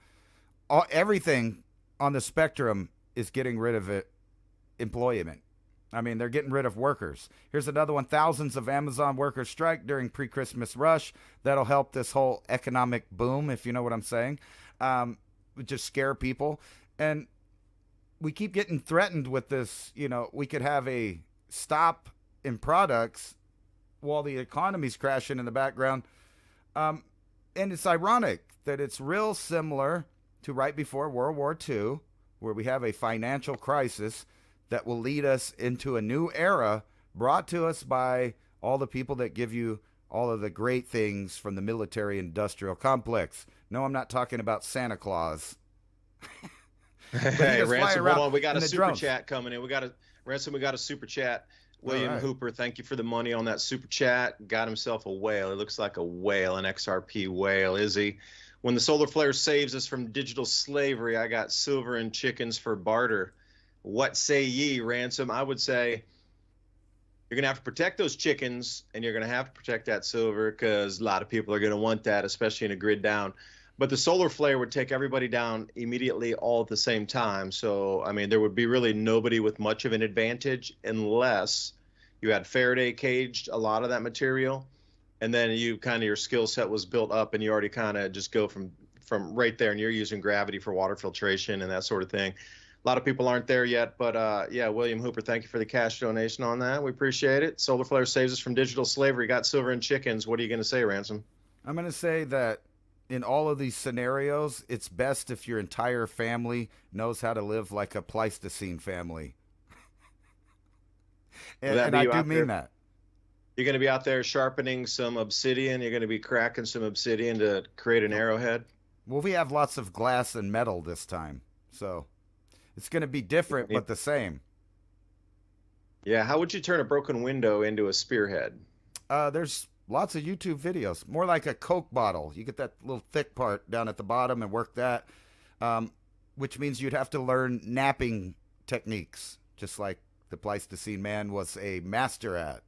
C: Everything on the spectrum is getting rid of it. Employment. I mean, they're getting rid of workers. Here's another one. Thousands of Amazon workers strike during pre-Christmas rush. That'll help this whole economic boom, if you know what I'm saying. Just scare people. And we keep getting threatened with this. You know, we could have a stop in products while the economy's crashing in the background. And it's ironic that it's real similar to right before World War II, where we have a financial crisis that will lead us into a new era brought to us by all the people that give you all of the great things from the military-industrial complex. No, I'm not talking about Santa Claus.
B: Hey, Ransom, hold on. We got a super chat coming in. We got a super chat. William Hooper, thank you for the money on that super chat. Got himself a whale. It looks like a whale, an XRP whale, is he? When the solar flare saves us from digital slavery, I got silver and chickens for barter. What say ye, Ransom? I would say you're going to have to protect those chickens, and you're going to have to protect that silver, because a lot of people are going to want that, especially in a grid down. But the solar flare would take everybody down immediately all at the same time. So, I mean, there would be really nobody with much of an advantage unless you had Faraday caged a lot of that material, and then your skill set was built up, and you already kind of just go from right there, and you're using gravity for water filtration and that sort of thing. A lot of people aren't there yet, but yeah, William Hooper, thank you for the cash donation on that. We appreciate it. Solar flare saves us from digital slavery. Got silver and chickens. What are you going to say, Ransom?
C: I'm going to say that in all of these scenarios, it's best if your entire family knows how to live like a Pleistocene family. and I do mean that.
B: You're going to be out there sharpening some obsidian. You're going to be cracking some obsidian to create an arrowhead.
C: Well, we have lots of glass and metal this time, so it's going to be different, but the same.
B: Yeah, how would you turn a broken window into a spearhead?
C: There's lots of YouTube videos. More like a Coke bottle. You get that little thick part down at the bottom and work that, which means you'd have to learn napping techniques, just like the Pleistocene man was a master at.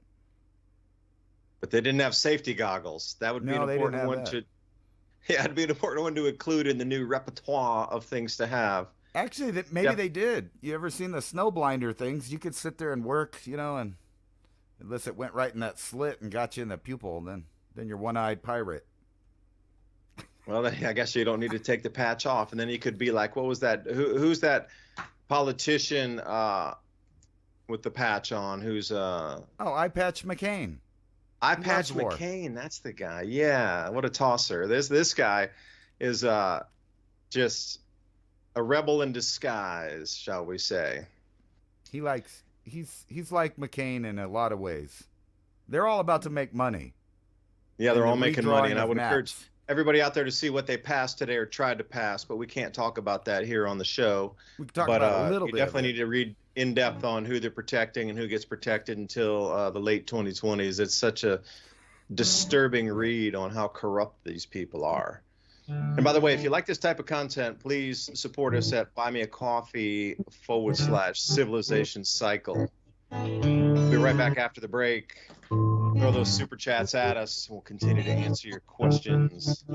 B: But they didn't have safety goggles. That would be an important one to. Yeah, it'd be an important one to include in the new repertoire of things to have.
C: Actually, maybe they did. You ever seen the snowblinder things? You could sit there and work, you know, and unless it went right in that slit and got you in the pupil, then you're one-eyed pirate.
B: Well, I guess you don't need to take the patch off, and then you could be like, what was that? Who's that politician with the patch on? Who's
C: Eye Patch McCain.
B: Eye Patch McCain, that's the guy. Yeah, what a tosser. This guy is just a rebel in disguise, shall we say.
C: He's like McCain in a lot of ways. They're all about to make money.
B: Yeah, they're all making money, and I would encourage everybody out there to see what they passed today or tried to pass, but we can't talk about that here on the show.
C: We can talk about a little bit.
B: You definitely need to read in depth on who they're protecting and who gets protected until the late 2020s. It's such a disturbing read on how corrupt these people are. And by the way, if you like this type of content, please support us at buymeacoffee.com/civilization cycle. We'll be right back after the break. Throw those super chats at us. We'll continue to answer your questions.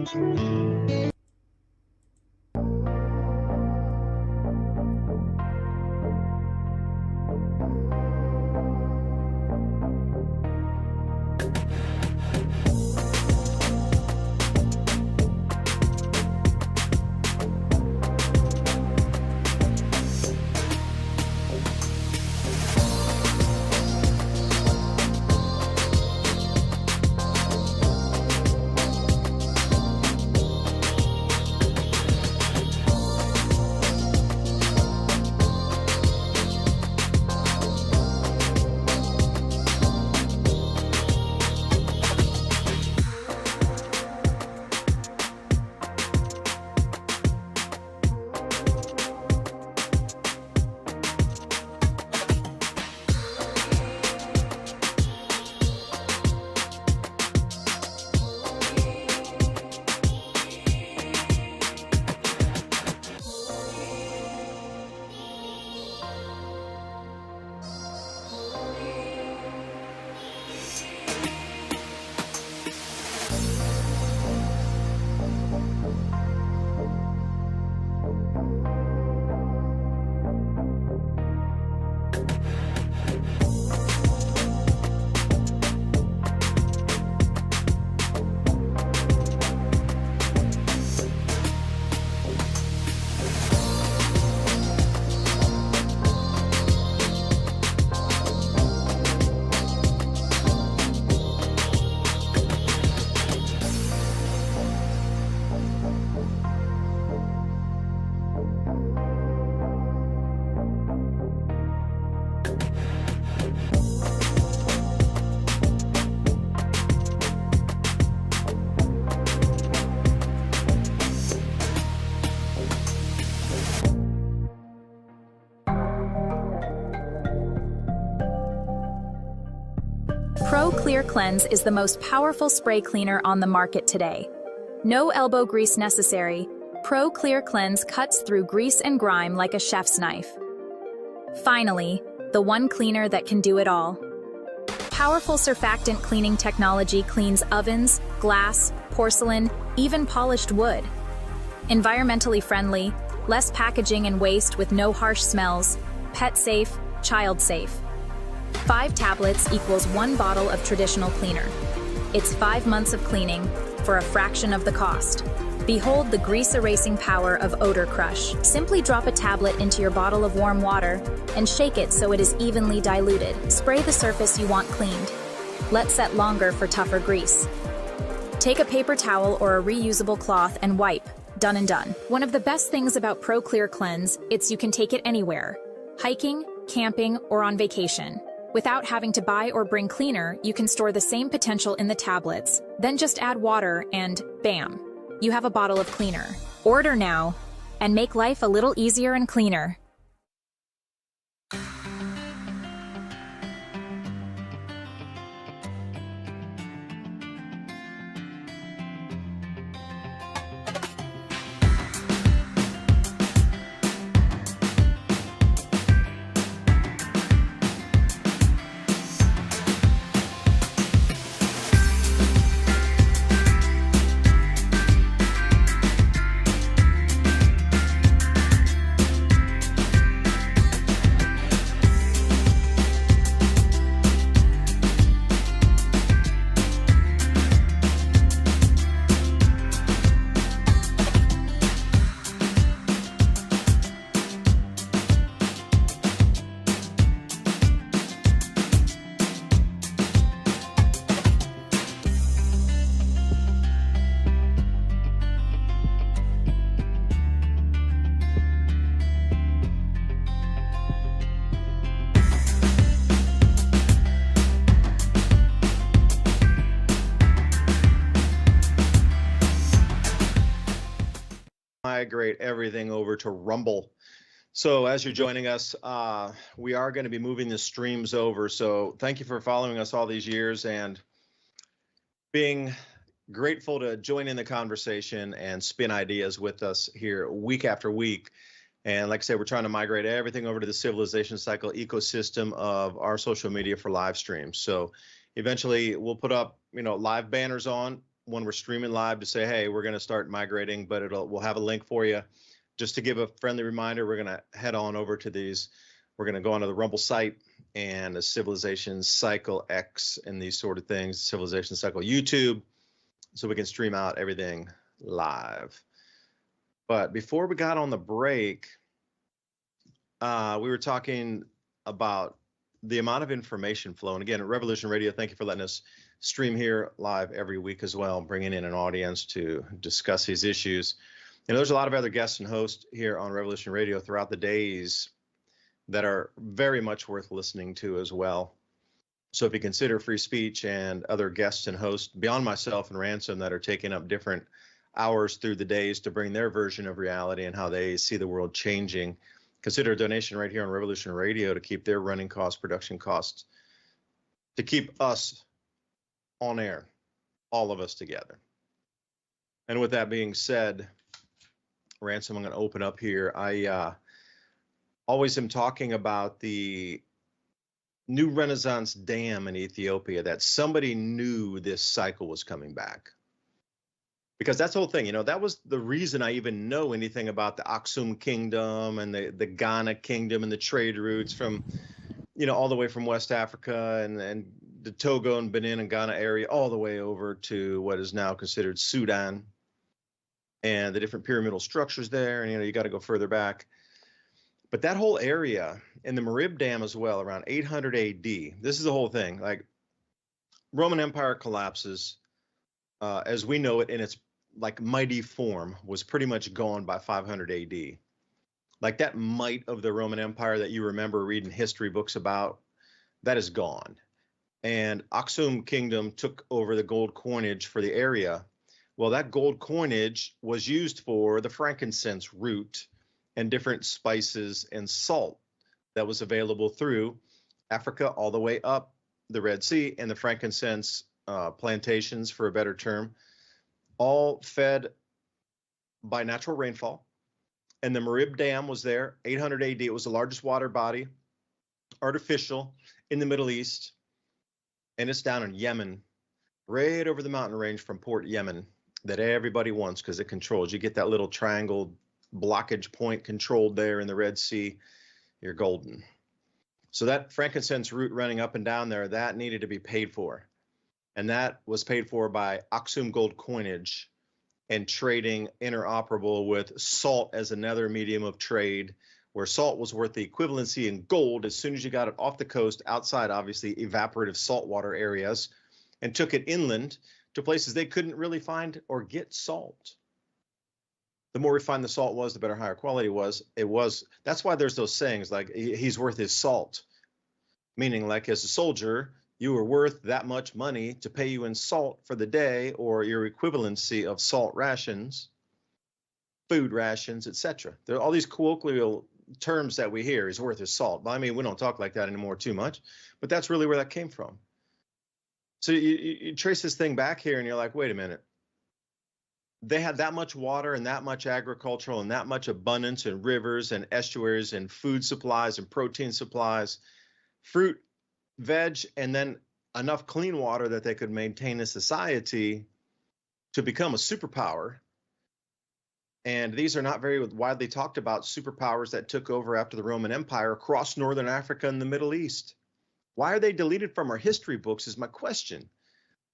D: Pro Clear Cleanse is the most powerful spray cleaner on the market today. No elbow grease necessary. Pro Clear Cleanse cuts through grease and grime like a chef's knife. Finally, the one cleaner that can do it all. Powerful surfactant cleaning technology cleans ovens, glass, porcelain, even polished wood. Environmentally friendly, less packaging and waste with no harsh smells, pet safe, child safe. 5 tablets equals 1 bottle of traditional cleaner. It's 5 months of cleaning for a fraction of the cost. Behold the grease-erasing power of Odor Crush. Simply drop a tablet into your bottle of warm water and shake it so it is evenly diluted. Spray the surface you want cleaned. Let set longer for tougher grease. Take a paper towel or a reusable cloth and wipe. Done and done. One of the best things about Pro Clear Cleanse, it's you can take it anywhere. Hiking, camping, or on vacation. Without having to buy or bring cleaner, you can store the same potential in the tablets, then just add water and bam, you have a bottle of cleaner. Order now and make life a little easier and cleaner.
B: migrate everything over to Rumble. So as you're joining us, we are going to be moving the streams over. So thank you for following us all these years and being grateful to join in the conversation and spin ideas with us here week after week. And like I said, we're trying to migrate everything over to the civilization cycle ecosystem of our social media for live streams. So eventually we'll put up, live banners on when we're streaming live to say, hey, we're going to start migrating, but we'll have a link for you. Just to give a friendly reminder, we're going to head on over to these. We're going to go onto the Rumble site and the Civilization Cycle X and these sort of things, Civilization Cycle YouTube, so we can stream out everything live. But before we got on the break, we were talking about the amount of information flow. And again, at Revolution Radio, thank you for letting us stream here live every week as well, bringing in an audience to discuss these issues. There's a lot of other guests and hosts here on Revolution Radio throughout the days that are very much worth listening to as well. So if you consider free speech and other guests and hosts beyond myself and Ransom that are taking up different hours through the days to bring their version of reality and how they see the world changing, consider a donation right here on Revolution Radio to keep their running costs, production costs, to keep us on air, all of us together. And with that being said, Ransom, I'm going to open up here. I always am talking about the New Renaissance Dam in Ethiopia, that somebody knew this cycle was coming back. Because that's the whole thing, that was the reason I even know anything about the Aksum Kingdom and the Ghana Kingdom and the trade routes from, all the way from West Africa and the Togo and Benin and Ghana area, all the way over to what is now considered Sudan and the different pyramidal structures there. And, you got to go further back. But that whole area and the Marib Dam as well, around 800 AD, this is the whole thing. Like, Roman Empire collapses as we know it in its mighty form was pretty much gone by 500 AD. Like, that might of the Roman Empire that you remember reading history books about, that is gone. And Aksum Kingdom took over the gold coinage for the area. Well, that gold coinage was used for the frankincense root and different spices and salt that was available through Africa all the way up the Red Sea, and the frankincense plantations, for a better term, all fed by natural rainfall. And the Marib Dam was there, 800 AD. It was the largest water body, artificial, in the Middle East. And it's down in Yemen, right over the mountain range from Port Yemen, that everybody wants because it controls. You get that little triangle blockage point controlled there in the Red Sea, you're golden. So that frankincense route running up and down there, that needed to be paid for. And that was paid for by Aksum gold coinage and trading interoperable with salt as another medium of trade, where salt was worth the equivalency in gold as soon as you got it off the coast, outside, obviously, evaporative saltwater areas, and took it inland to places they couldn't really find or get salt. The more refined the salt was, the better, higher quality it was. That's why there's those sayings like, he's worth his salt, meaning like, as a soldier, you were worth that much money to pay you in salt for the day, or your equivalency of salt rations, food rations, etc. There are all these colloquial terms that we hear. He's worth his salt. But I mean, we don't talk like that anymore too much, but that's really where that came from. So you trace this thing back here and you're like, wait a minute. They had that much water and that much agricultural and that much abundance in rivers and estuaries and food supplies and protein supplies, fruit, veg, and then enough clean water that they could maintain a society to become a superpower. And these are not very widely talked about superpowers that took over after the Roman Empire across Northern Africa and the Middle East. Why are they deleted from our history books is my question.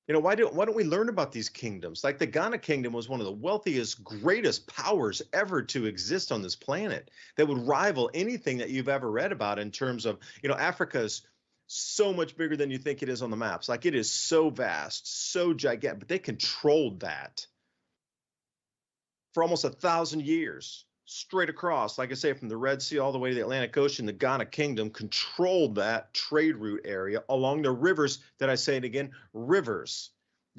B: Why don't we learn about these kingdoms? Like the Ghana kingdom was one of the wealthiest, greatest powers ever to exist on this planet that would rival anything that you've ever read about in terms of, Africa's so much bigger than you think it is on the maps. Like, it is so vast, so gigantic, but they controlled that for almost 1,000 years, straight across. Like I say, from the Red Sea all the way to the Atlantic Ocean, the Ghana kingdom controlled that trade route area along the rivers that, I say it again, rivers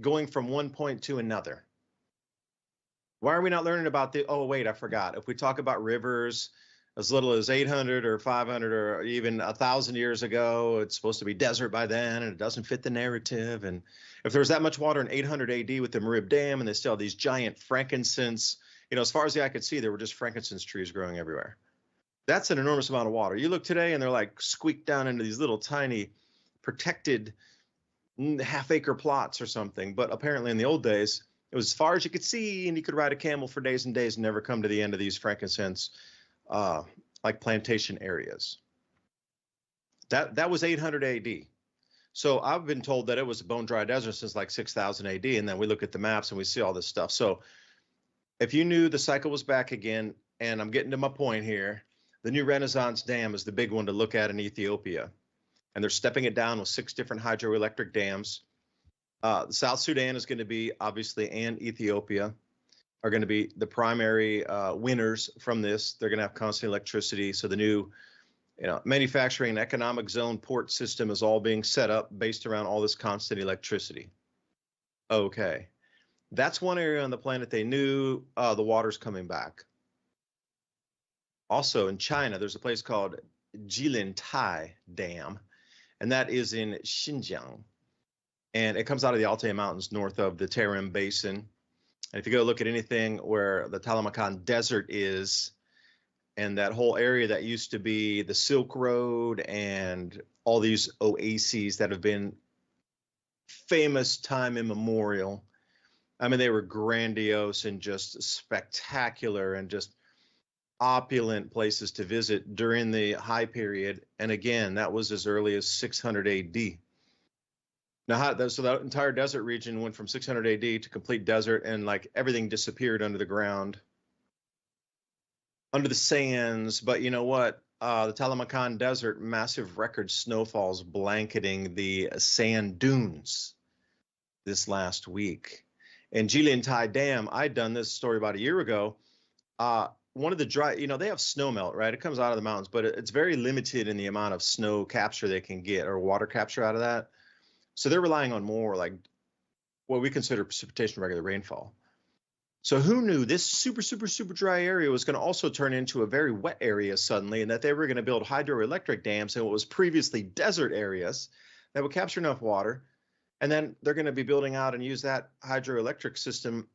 B: going from one point to another. Why are we not learning about the, oh, wait, I forgot. If we talk about rivers as little as 800 or 500 or even 1,000 years ago, it's supposed to be desert by then, and it doesn't fit the narrative. And if there was that much water in 800 AD with the Merib Dam, and they still have these giant frankincense, as far as the eye could see, there were just frankincense trees growing everywhere. That's an enormous amount of water. You look today, and they're like squeaked down into these little tiny protected half-acre plots or something. But apparently in the old days, it was as far as you could see, and you could ride a camel for days and days and never come to the end of these frankincense like plantation areas. That was 800 AD. So I've been told that it was a bone dry desert since like 6,000 AD, and then we look at the maps and we see all this stuff. So if you knew the cycle was back again, and I'm getting to my point here, the new Renaissance Dam is the big one to look at in Ethiopia, and they're stepping it down with 6 different hydroelectric dams. South Sudan is going to be, obviously, and Ethiopia are going to be the primary winners from this. They're going to have constant electricity. So the new manufacturing and economic zone port system is all being set up based around all this constant electricity. Okay. That's one area on the planet they knew the water's coming back. Also in China, there's a place called Jilintai Dam, and that is in Xinjiang. And it comes out of the Altai Mountains north of the Tarim Basin. And if you go look at anything where the Taklamakan Desert is, and that whole area that used to be the Silk Road and all these oases that have been famous time immemorial, I mean, they were grandiose and just spectacular and just opulent places to visit during the high period. And again, that was as early as 600 AD. Now, so that entire desert region went from 600 AD to complete desert, and like everything disappeared under the ground, under the sands. But you know what? The Taklamakan Desert, massive record snowfalls blanketing the sand dunes this last week. And Jilintai Dam, I'd done this story about a year ago. One of the dry, they have snow melt, right? It comes out of the mountains, but it's very limited in the amount of snow capture they can get or water capture out of that. So they're relying on more like what we consider precipitation, regular rainfall. So who knew this super, super, super dry area was going to also turn into a very wet area suddenly, and that they were going to build hydroelectric dams in what was previously desert areas that would capture enough water. And then they're going to be building out and use that hydroelectric system,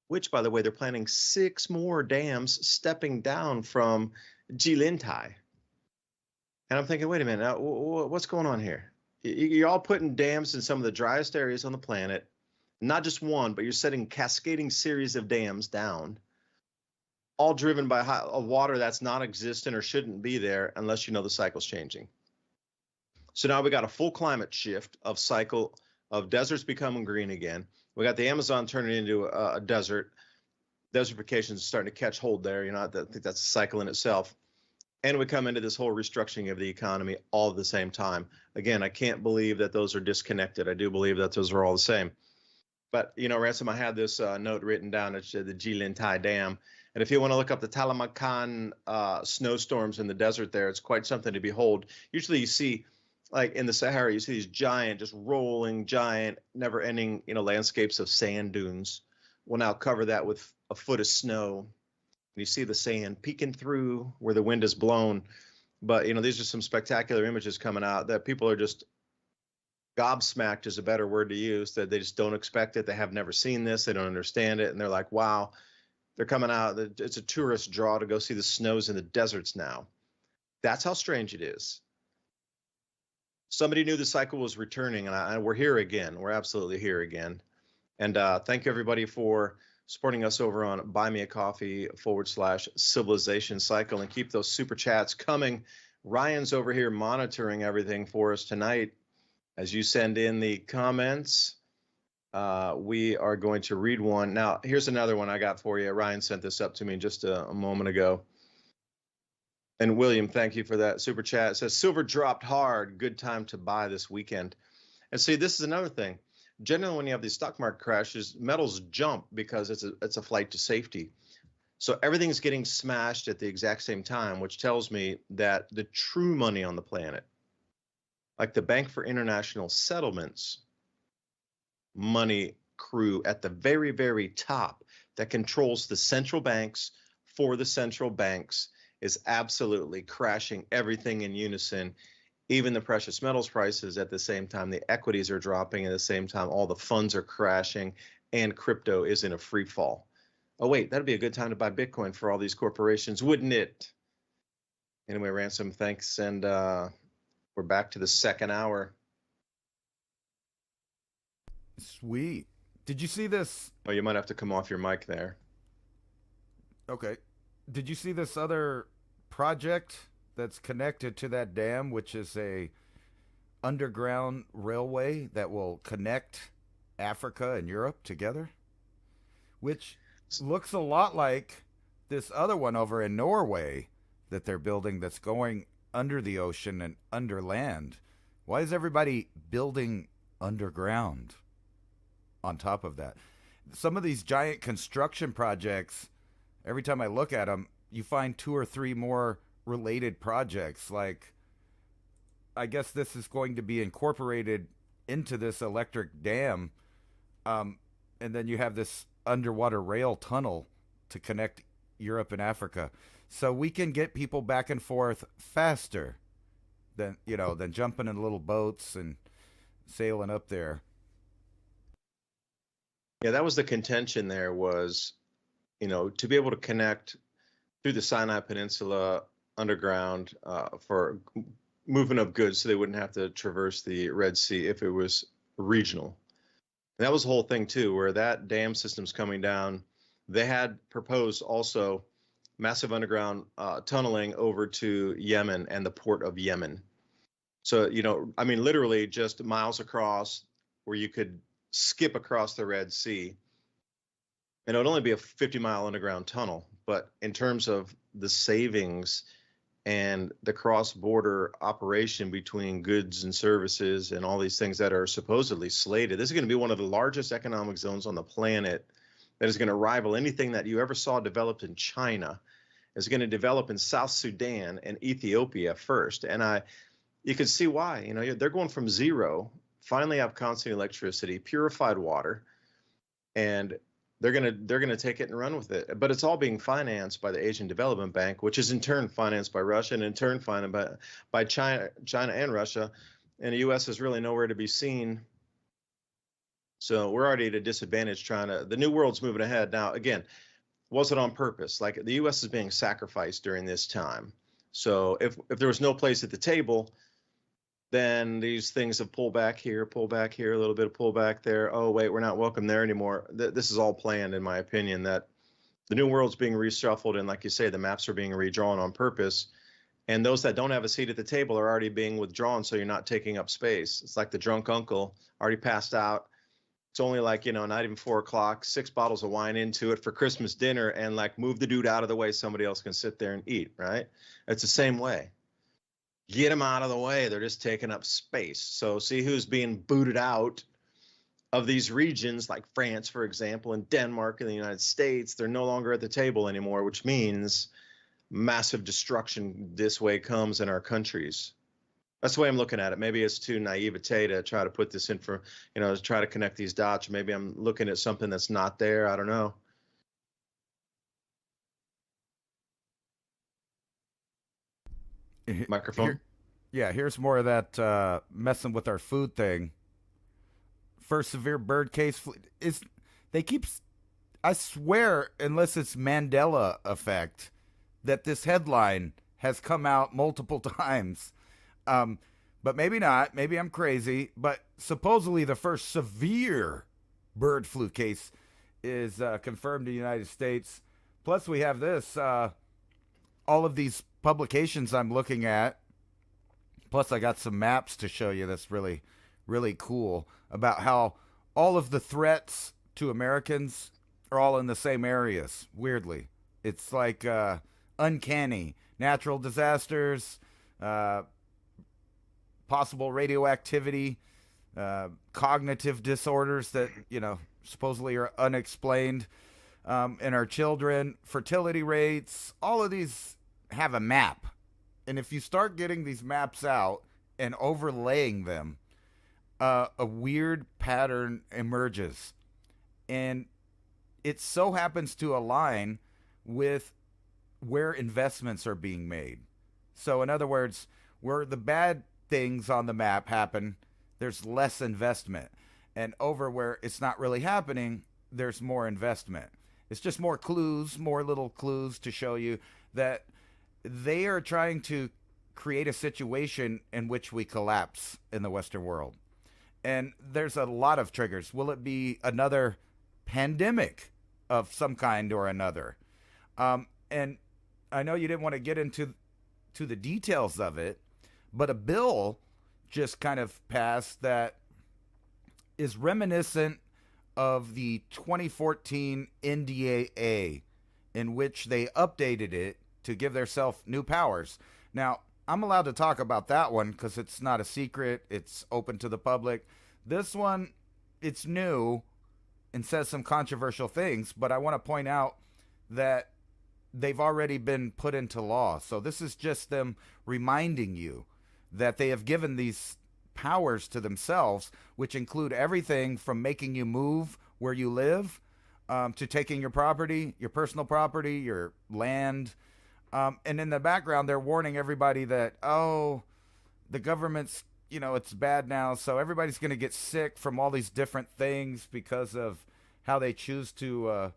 B: which, by the way, they're planning 6 more dams stepping down from Jilintai. And I'm thinking, wait a minute, now, what's going on here? You're all putting dams in some of the driest areas on the planet, not just one, but you're setting cascading series of dams down, all driven by a water that's non-existent or shouldn't be there unless you know the cycle's changing. So now we got a full climate shift of cycle of deserts becoming green again. We got the Amazon turning into a desert. Desertification is starting to catch hold there. I think that's a cycle in itself. And we come into this whole restructuring of the economy all at the same time. Again, I can't believe that those are disconnected. I do believe that those are all the same. But, Ransom, I had this note written down at the Jilintai Dam. And if you want to look up the Taklamakan snowstorms in the desert there, it's quite something to behold. Usually you see, like in the Sahara, you see these giant, just rolling, giant, never-ending, landscapes of sand dunes. We'll now cover that with a foot of snow. You see the sand peeking through where the wind is blown. But, these are some spectacular images coming out that people are just gobsmacked is a better word to use, that they just don't expect it. They have never seen this. They don't understand it. And they're like, wow, they're coming out. It's a tourist draw to go see the snows in the deserts now. That's how strange it is. Somebody knew the cycle was returning, and we're here again. We're absolutely here again. And thank you, everybody, for supporting us over on buymeacoffee.com/civilization cycle, and keep those super chats coming. Ryan's over here monitoring everything for us tonight. As you send in the comments, we are going to read one. Now, here's another one I got for you. Ryan sent this up to me just a moment ago. And William, thank you for that super chat. It says, silver dropped hard. Good time to buy this weekend. And see, this is another thing. Generally, when you have these stock market crashes, metals jump because it's a flight to safety. So everything's getting smashed at the exact same time, which tells me that the true money on the planet, like the Bank for International Settlements money crew at the very, very top that controls the central banks for the central banks is absolutely crashing everything in unison, even the precious metals prices at the same time. The equities are dropping at the same time. All the funds are crashing, and crypto is in a free fall. Oh, wait, that'd be a good time to buy Bitcoin for all these corporations, wouldn't it? Anyway, Ransom, thanks. And we're back to the second hour.
C: Sweet. Did you see this?
B: Oh, you might have to come off your mic there.
C: Okay. Did you see this other project that's connected to that dam, which is a underground railway that will connect Africa and Europe together? Which looks a lot like this other one over in Norway that they're building that's going under the ocean and under land. Why is everybody building underground on top of that? Some of these giant construction projects, every time I look at them, you find 2 or 3 more related projects. Like, I guess this is going to be incorporated into this electric dam. And then you have this underwater rail tunnel to connect Europe and Africa. So we can get people back and forth faster than jumping in little boats and sailing up there.
B: Yeah, that was the contention there was, to be able to connect through the Sinai Peninsula underground for movement of goods so they wouldn't have to traverse the Red Sea if it was regional. And that was the whole thing, too, where that dam system's coming down. They had proposed also massive underground tunneling over to Yemen and the port of Yemen. So, literally just miles across where you could skip across the Red Sea. And it would only be a 50-mile underground tunnel. But in terms of the savings and the cross-border operation between goods and services and all these things that are supposedly slated, this is going to be one of the largest economic zones on the planet that is going to rival anything that you ever saw developed in China. It's going to develop in South Sudan and Ethiopia first. And you can see why. They're going from zero, finally have constant electricity, purified water, and they're gonna take it and run with it. But it's all being financed by the Asian Development Bank, which is in turn financed by Russia, and in turn financed by China and Russia. And the U.S. is really nowhere to be seen. So we're already at a disadvantage the new world's moving ahead. Now, again, was it on purpose? Like, the U.S. is being sacrificed during this time. So if there was no place at the table, then these things have pulled back here, a little bit of pullback there. Oh, wait, we're not welcome there anymore. This is all planned, in my opinion, that the new world's being reshuffled. And like you say, the maps are being redrawn on purpose. And those that don't have a seat at the table are already being withdrawn, so you're not taking up space. It's like the drunk uncle already passed out. It's only like, not even 4 o'clock, 6 bottles of wine into it for Christmas dinner, and like move the dude out of the way. Somebody else can sit there and eat, right? It's the same way. Get them out of the way. They're just taking up space. So see who's being booted out of these regions, like France, for example, and Denmark and the United States. They're no longer at the table anymore, which means massive destruction this way comes in our countries. That's the way I'm looking at it. Maybe it's too naivete to try to put this in for, to try to connect these dots. Maybe I'm looking at something that's not there. I don't know. Microphone.
C: Here's more of that messing with our food thing. First severe bird case I swear, unless it's Mandela effect, that this headline has come out multiple times. But maybe not. Maybe I'm crazy. But supposedly the first severe bird flu case is confirmed in the United States. Plus we have this, all of these publications I'm looking at. Plus I got some maps to show you that's really, really cool about how all of the threats to Americans are all in the same areas. Weirdly. It's like uncanny. Natural disasters, possible radioactivity, cognitive disorders that, supposedly are unexplained in our children, fertility rates, all of these have a map. And if you start getting these maps out and overlaying them, a weird pattern emerges. And it so happens to align with where investments are being made. So in other words, where the bad things on the map happen, there's less investment. And over where it's not really happening, there's more investment. It's just more clues, more little clues to show you that they are trying to create a situation in which we collapse in the Western world. And there's a lot of triggers. Will it be another pandemic of some kind or another? And I know you didn't want to get into the details of it, but a bill just kind of passed that is reminiscent of the 2014 NDAA, in which they updated it to give themselves new powers. Now, I'm allowed to talk about that one because it's not a secret. It's open to the public. This one, it's new and says some controversial things, but I want to point out that they've already been put into law. So this is just them reminding you that they have given these powers to themselves, which include everything from making you move where you live, to taking your property, your personal property, your land. And in the background, they're warning everybody that, oh, the government's, it's bad now. So everybody's going to get sick from all these different things because of how they choose to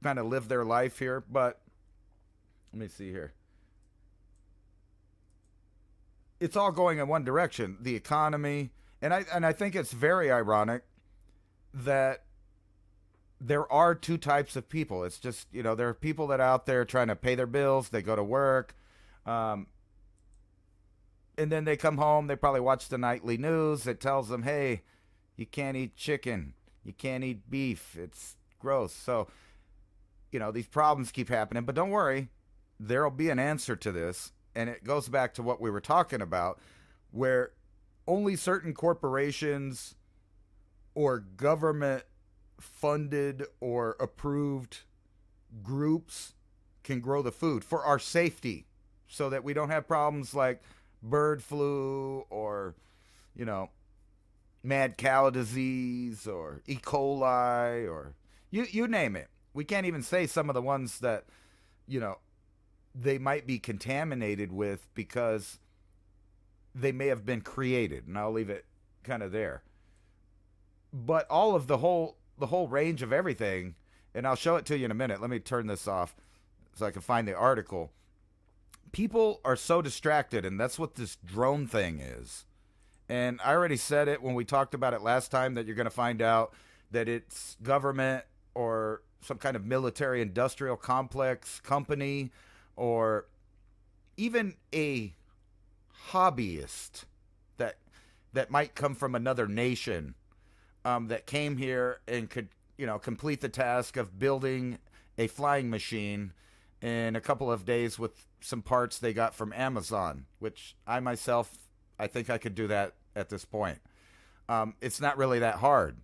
C: kind of live their life here. But let me see here. It's all going in one direction, the economy. And I think it's very ironic that there are two types of people. It's just, there are people that are out there trying to pay their bills. They go to work. And then they come home. They probably watch the nightly news. It tells them, hey, you can't eat chicken. You can't eat beef. It's gross. So, these problems keep happening. But don't worry. There'll be an answer to this. And it goes back to what we were talking about, where only certain corporations or government funded or approved groups can grow the food for our safety, so that we don't have problems like bird flu or, mad cow disease or E. coli or you name it. We can't even say some of the ones that, they might be contaminated with because they may have been created, and I'll leave it kind of there. But all of the whole range of everything, and I'll show it to you in a minute. Let me turn this off so I can find the article. People are so distracted, and that's what this drone thing is. And I already said it when we talked about it last time, that you're going to find out that it's government or some kind of military industrial complex company, or even a hobbyist that might come from another nation, that came here and could, complete the task of building a flying machine in a couple of days with some parts they got from Amazon, which I think I could do that at this point. It's not really that hard.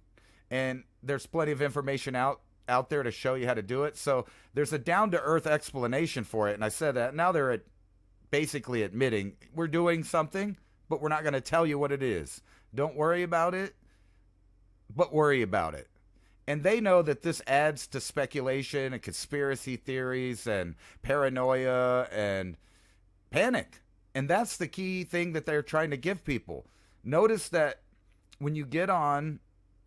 C: And there's plenty of information out there to show you how to do it. So there's a down-to-earth explanation for it. And I said that. Now they're basically admitting we're doing something, but we're not going to tell you what it is. Don't worry about it, but worry about it. And they know that this adds to speculation and conspiracy theories and paranoia and panic. And that's the key thing that they're trying to give people. Notice that when you get on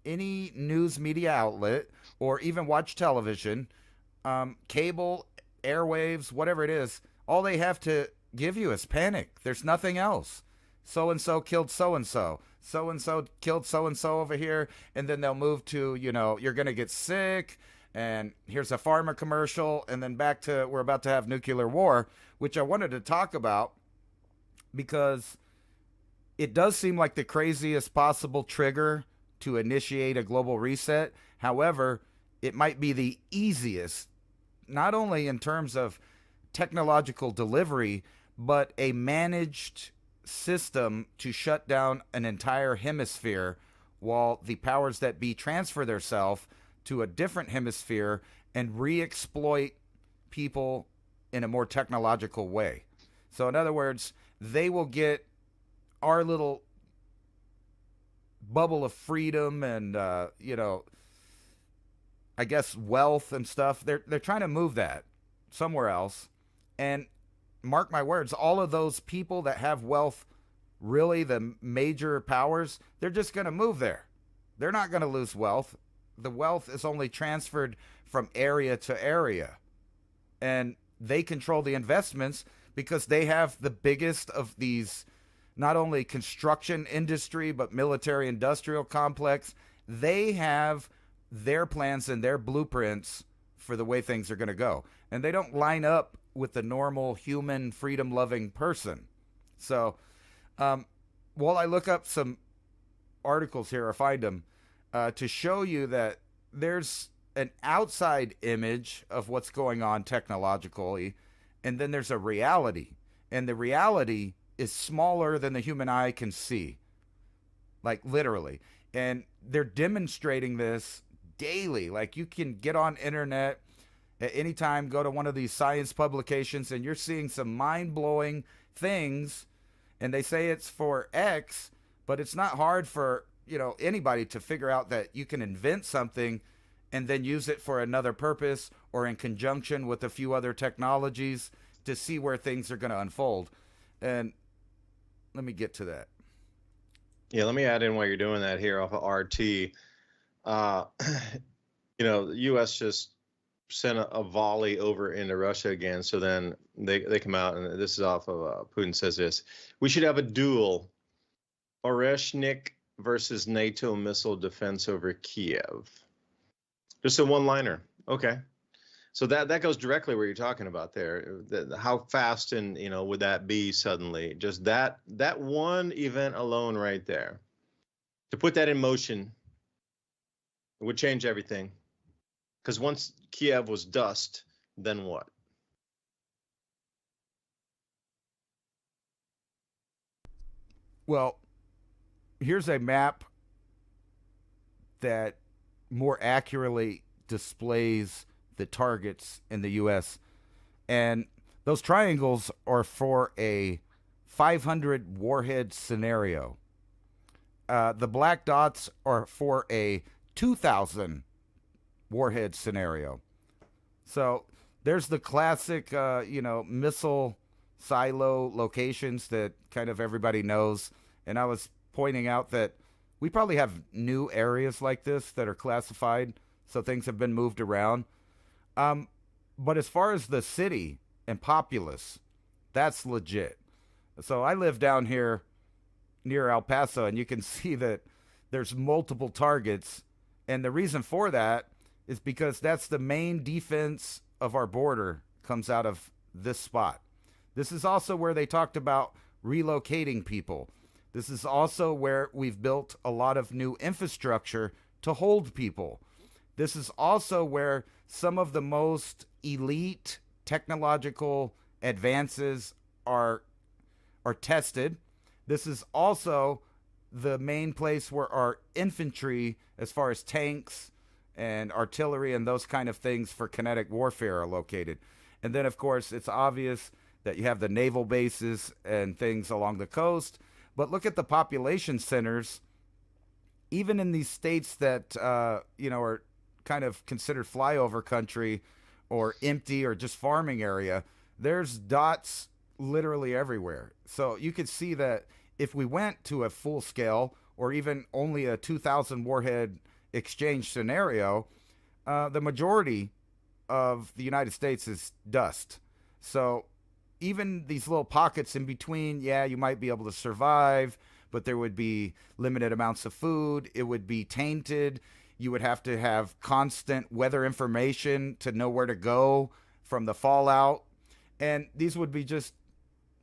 C: any news media outlet or even watch television, cable, airwaves, whatever it is, all they have to give you is panic. There's nothing else. So-and-so killed so-and-so. So-and-so killed so-and-so over here. And then they'll move to, you're going to get sick. And here's a pharma commercial. And then back to, we're about to have nuclear war, which I wanted to talk about because it does seem like the craziest possible trigger to initiate a global reset. However, it might be the easiest, not only in terms of technological delivery, but a managed system to shut down an entire hemisphere while the powers that be transfer themselves to a different hemisphere and re-exploit people in a more technological way. So in other words, they will get our little bubble of freedom and, I guess, wealth and stuff. They're trying to move that somewhere else. And mark my words, all of those people that have wealth, really the major powers, they're just going to move there. They're not going to lose wealth. The wealth is only transferred from area to area. And they control the investments because they have the biggest of these, not only construction industry, but military industrial complex. They have their plans and their blueprints for the way things are going to go. And they don't line up with the normal human freedom-loving person. So while I look up some articles here, or find them, to show you that there's an outside image of what's going on technologically, and then there's a reality. And the reality is smaller than the human eye can see, like literally. And they're demonstrating this daily. Like, you can get on internet at any time, go to one of these science publications, and you're seeing some mind-blowing things, and they say it's for X, but it's not hard for, anybody to figure out that you can invent something and then use it for another purpose or in conjunction with a few other technologies to see where things are going to unfold. And let me get to that.
B: Yeah, let me add in while you're doing that here off of RT. The U.S. just sent a volley over into Russia again. So then they come out, and this is off of Putin says this: we should have a duel, Oreshnik versus NATO missile defense over Kiev. Just a one-liner. Okay. So that goes directly where you're talking about there. How fast and would that be suddenly? Just that one event alone right there. To put that in motion, it would change everything. Because once Kiev was dust, then what?
C: Well, here's a map that more accurately displays the targets in the U.S. And those triangles are for a 500 warhead scenario. The black dots are for a 2,000 warhead scenario. So there's the classic, missile silo locations that kind of everybody knows. And I was pointing out that we probably have new areas like this that are classified, so things have been moved around. But as far as the city and populace, that's legit. So I live down here near El Paso, and you can see that there's multiple targets. And the reason for that is because that's the main defense of our border, comes out of this spot. This is also where they talked about relocating people. This is also where we've built a lot of new infrastructure to hold people. This is also where some of the most elite technological advances are tested. This is also the main place where our infantry, as far as tanks and artillery and those kind of things for kinetic warfare, are located. And then, of course, it's obvious that you have the naval bases and things along the coast. But look at the population centers, even in these states that, are kind of considered flyover country or empty or just farming area. There's dots literally everywhere. So you could see that if we went to a full scale or even only a 2,000 warhead exchange scenario, the majority of the United States is dust. So even these little pockets in between, you might be able to survive, but there would be limited amounts of food. It would be tainted. You would have to have constant weather information to know where to go from the fallout. And these would be just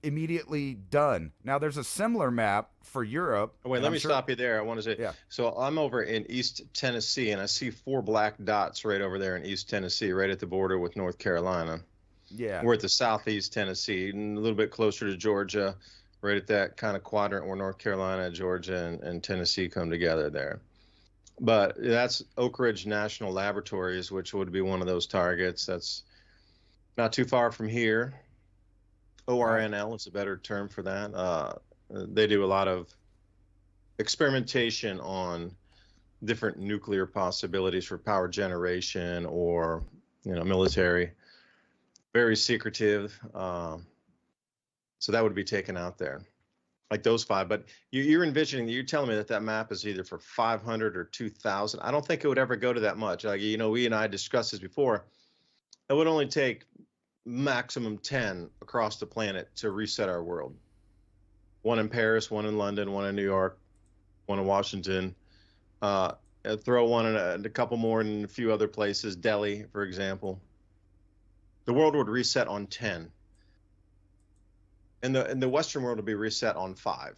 C: immediately done. Now, there's a similar map for Europe.
B: Wait, let me stop you there. I want to say,
C: yeah.
B: So I'm over in East Tennessee, and I see 4 black dots right over there in East Tennessee, right at the border with North Carolina.
C: Yeah.
B: We're at the southeast Tennessee, and a little bit closer to Georgia, right at that kind of quadrant where North Carolina, Georgia, and Tennessee come together there. But that's Oak Ridge National Laboratories, which would be one of those targets. That's not too far from here. ORNL is a better term for that. They do a lot of experimentation on different nuclear possibilities for power generation or, military. Very secretive. So that would be taken out there, like those five. But you're envisioning, you're telling me that map is either for 500 or 2,000. I don't think it would ever go to that much. Like, we and I discussed this before. It would only take maximum 10 across the planet to reset our world. One in Paris, one in London, one in New York, one in Washington. Throw one in a couple more in a few other places, Delhi, for example. The world would reset on 10. And the Western world would be reset on 5.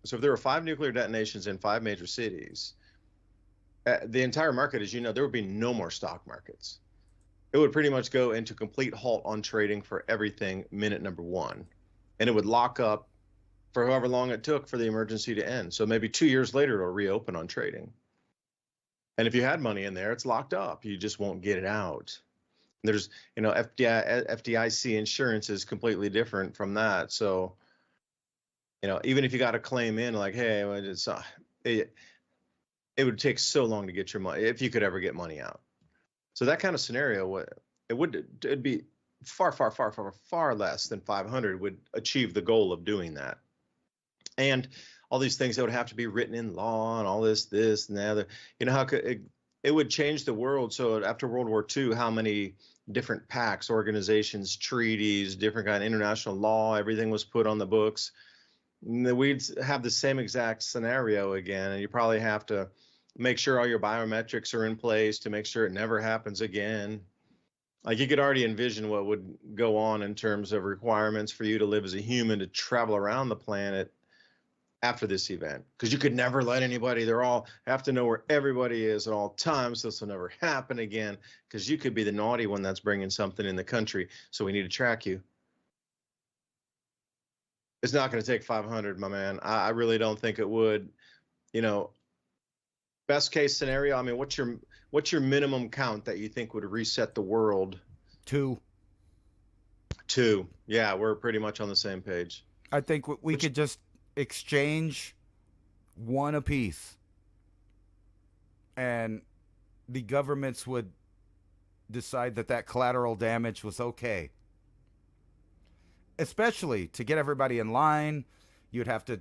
B: So if there were 5 nuclear detonations in 5 major cities, the entire market, as you know, there would be no more stock markets. It would pretty much go into complete halt on trading for everything minute number 1. And it would lock up for however long it took for the emergency to end. So maybe 2 years later, it'll reopen on trading. And if you had money in there, it's locked up. You just won't get it out. There's, FDIC insurance is completely different from that. So, even if you got a claim in, like, hey, it would take so long to get your money, if you could ever get money out. So that kind of scenario, it'd be far, far, far, far, far less than 500 would achieve the goal of doing that. And all these things that would have to be written in law and all this and the other. How could it would change the world. So after World War II, how many different pacts, organizations, treaties, different kind of international law, everything was put on the books. We'd have the same exact scenario again, and you probably have to make sure all your biometrics are in place to make sure it never happens again. Like, you could already envision what would go on in terms of requirements for you to live as a human to travel around the planet after this event, because you could never let anybody, they're all have to know where everybody is at all times. So this will never happen again, because you could be the naughty one that's bringing something in the country. So we need to track you. It's not going to take 500, my man. I really don't think it would. Best case scenario, I mean, what's your minimum count that you think would reset the world?
C: 2.
B: Yeah, we're pretty much on the same page.
C: I think we could just exchange 1 apiece, and the governments would decide that collateral damage was okay. Especially to get everybody in line, you'd have to,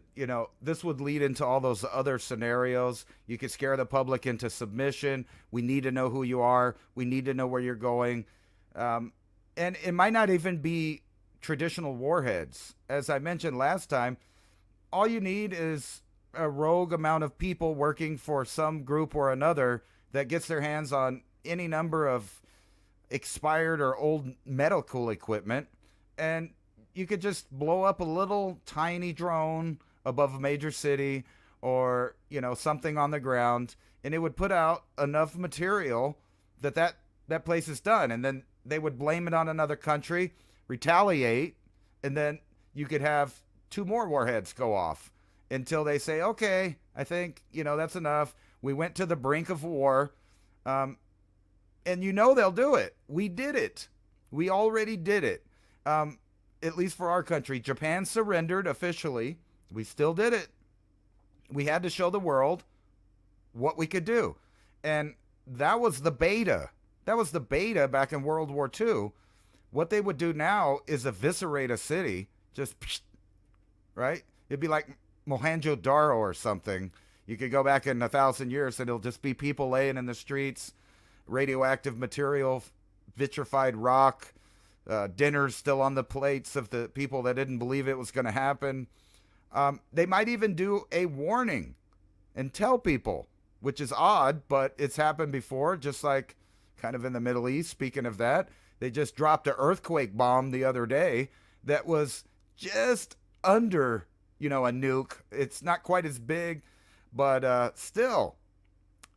C: this would lead into all those other scenarios. You could scare the public into submission. We need to know who you are. We need to know where you're going. And it might not even be traditional warheads. As I mentioned last time, all you need is a rogue amount of people working for some group or another that gets their hands on any number of expired or old medical equipment, and you could just blow up a little tiny drone above a major city, or something on the ground, and it would put out enough material that place is done. And then they would blame it on another country, retaliate, and then you could have 2 more warheads go off until they say, okay, I think, that's enough. We went to the brink of war. And they'll do it. We did it. We already did it. At least for our country. Japan surrendered officially. We still did it. We had to show the world what we could do. And that was the beta. That was the beta back in World War II. What they would do now is eviscerate a city. Just, right? It'd be like Mohenjo-Daro or something. You could go back in 1,000 years and it'll just be people laying in the streets, radioactive material, vitrified rock, dinners still on the plates of the people that didn't believe it was going to happen. They might even do a warning and tell people, which is odd, but it's happened before, just like kind of in the Middle East. Speaking of that, they just dropped an earthquake bomb the other day that was just under, a nuke. It's not quite as big, but still,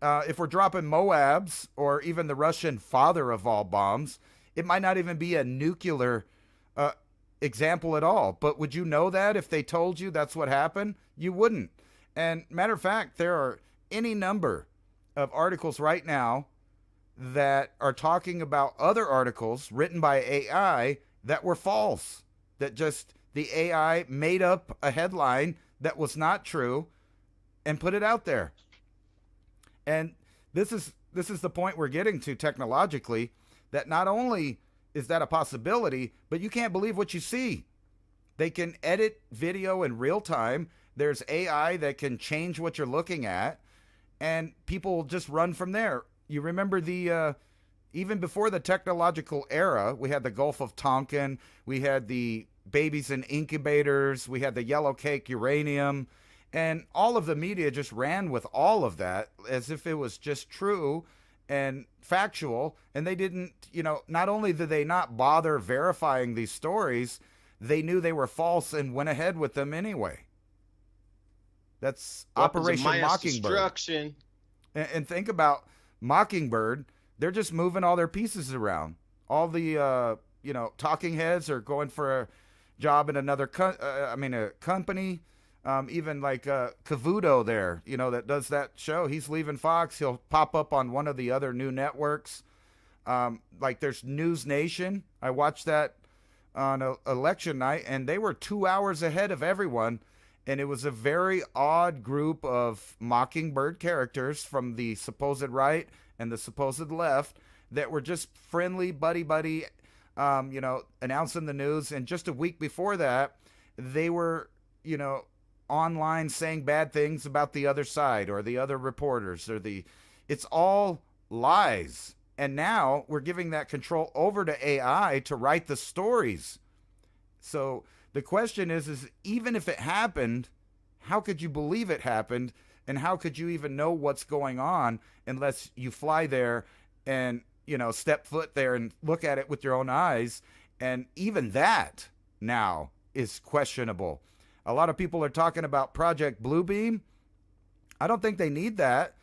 C: if we're dropping Moabs or even the Russian father of all bombs, it might not even be a nuclear example at all. But would you know that if they told you that's what happened? You wouldn't. And matter of fact, there are any number of articles right now that are talking about other articles written by AI that were false, that just the AI made up a headline that was not true and put it out there. And this is the point we're getting to technologically, that not only is that a possibility, but you can't believe what you see. They can edit video in real time. There's AI that can change what you're looking at, and people will just run from there. You remember even before the technological era, we had the Gulf of Tonkin, we had the babies in incubators, we had the yellow cake uranium, and all of the media just ran with all of that as if it was just true and factual. And they didn't, not only did they not bother verifying these stories, they knew they were false and went ahead with them anyway. That's Operation Mockingbird.
B: Destruction.
C: And think about Mockingbird. They're just moving all their pieces around. All the, talking heads are going for a job in another a company. Even like Cavuto there, that does that show. He's leaving Fox. He'll pop up on one of the other new networks. Like there's News Nation. I watched that on election night, and they were 2 hours ahead of everyone. And it was a very odd group of Mockingbird characters from the supposed right and the supposed left that were just friendly, buddy, announcing the news. And just a week before that, they were, online saying bad things about the other side or the other reporters it's all lies. And now we're giving that control over to AI to write the stories. So the question is even if it happened, how could you believe it happened? And how could you even know what's going on unless you fly there and, step foot there and look at it with your own eyes? And even that now is questionable. A lot of people are talking about Project Bluebeam. I don't think they need that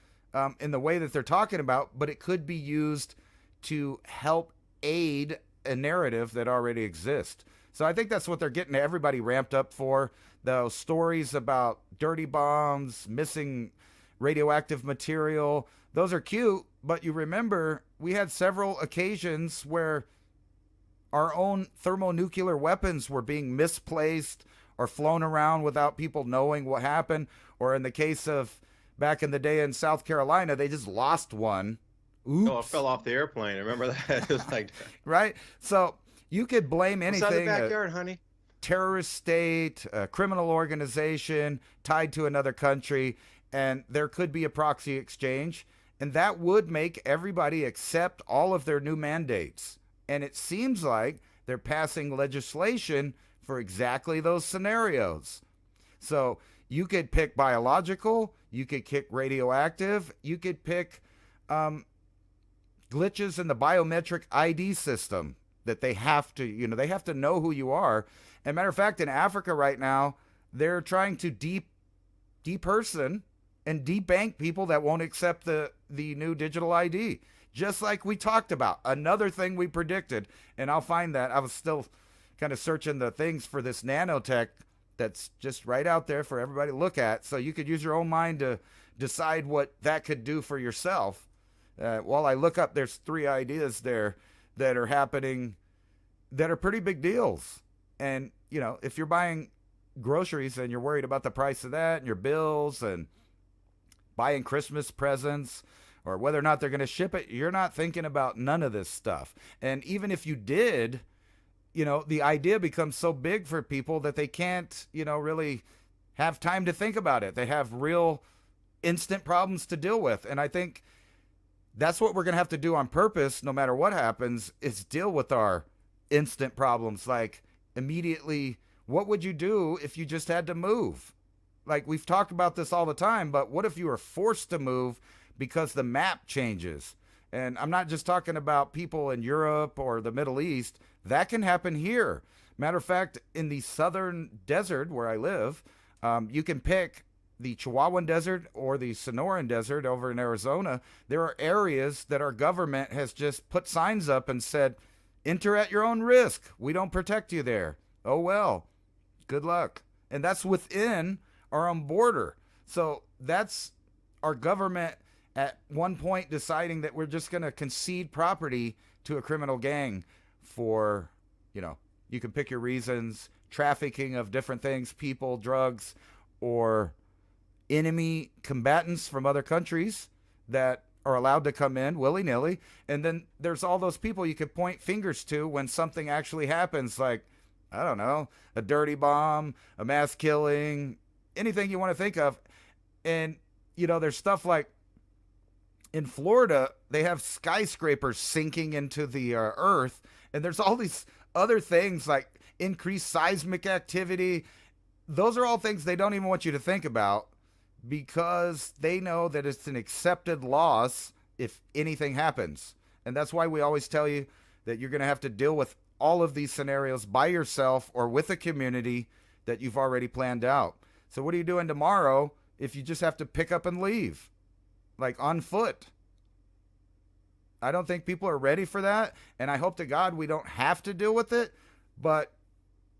C: in the way that they're talking about, but it could be used to help aid a narrative that already exists. So I think that's what they're getting everybody ramped up for. Those stories about dirty bombs, missing radioactive material, those are cute, but you remember we had several occasions where our own thermonuclear weapons were being misplaced or flown around without people knowing what happened. Or in the case of back in the day in South Carolina, they just lost one. Oops.
B: Oh, it fell off the airplane. Remember that? It was like
C: right? So you could blame anything.
B: Outside the backyard, honey.
C: Terrorist state, a criminal organization tied to another country, and there could be a proxy exchange. And that would make everybody accept all of their new mandates. And it seems like they're passing legislation for exactly those scenarios. So you could pick biological, you could pick radioactive, you could pick glitches in the biometric ID system that they have to, they have to know who you are. And matter of fact, in Africa right now, they're trying to deperson and debank people that won't accept the new digital ID. Just like we talked about. Another thing we predicted, and I'll find that. I was still kind of searching the things for this Nano-Tech that's just right out there for everybody to look at. So you could use your own mind to decide what that could do for yourself. While I look up, there's 3 ideas there that are happening that are pretty big deals. And, if you're buying groceries and you're worried about the price of that and your bills and buying Christmas presents or whether or not they're going to ship it, you're not thinking about none of this stuff. And even if you did, the idea becomes so big for people that they can't, really have time to think about it. They have real instant problems to deal with. And I think that's what we're going to have to do on purpose, no matter what happens, is deal with our instant problems. Like immediately, what would you do if you just had to move? Like we've talked about this all the time, but what if you were forced to move because the map changes? And I'm not just talking about people in Europe or the Middle East. That can happen here. Matter of fact, in the southern desert where I live, you can pick the Chihuahuan Desert or the Sonoran Desert over in Arizona. There are areas that our government has just put signs up and said, enter at your own risk. We don't protect you there. Oh, well, good luck. And that's within our own border. So that's our government at one point deciding that we're just going to concede property to a criminal gang for, you can pick your reasons, trafficking of different things, people, drugs, or enemy combatants from other countries that are allowed to come in willy-nilly, and then there's all those people you could point fingers to when something actually happens, like, I don't know, a dirty bomb, a mass killing, anything you want to think of. And there's stuff like in Florida, they have skyscrapers sinking into the earth, and there's all these other things like increased seismic activity. Those are all things they don't even want you to think about, because they know that it's an accepted loss if anything happens. And that's why we always tell you that you're going to have to deal with all of these scenarios by yourself or with a community that you've already planned out. So what are you doing tomorrow if you just have to pick up and leave, like on foot? I don't think people are ready for that, and I hope to God we don't have to deal with it. But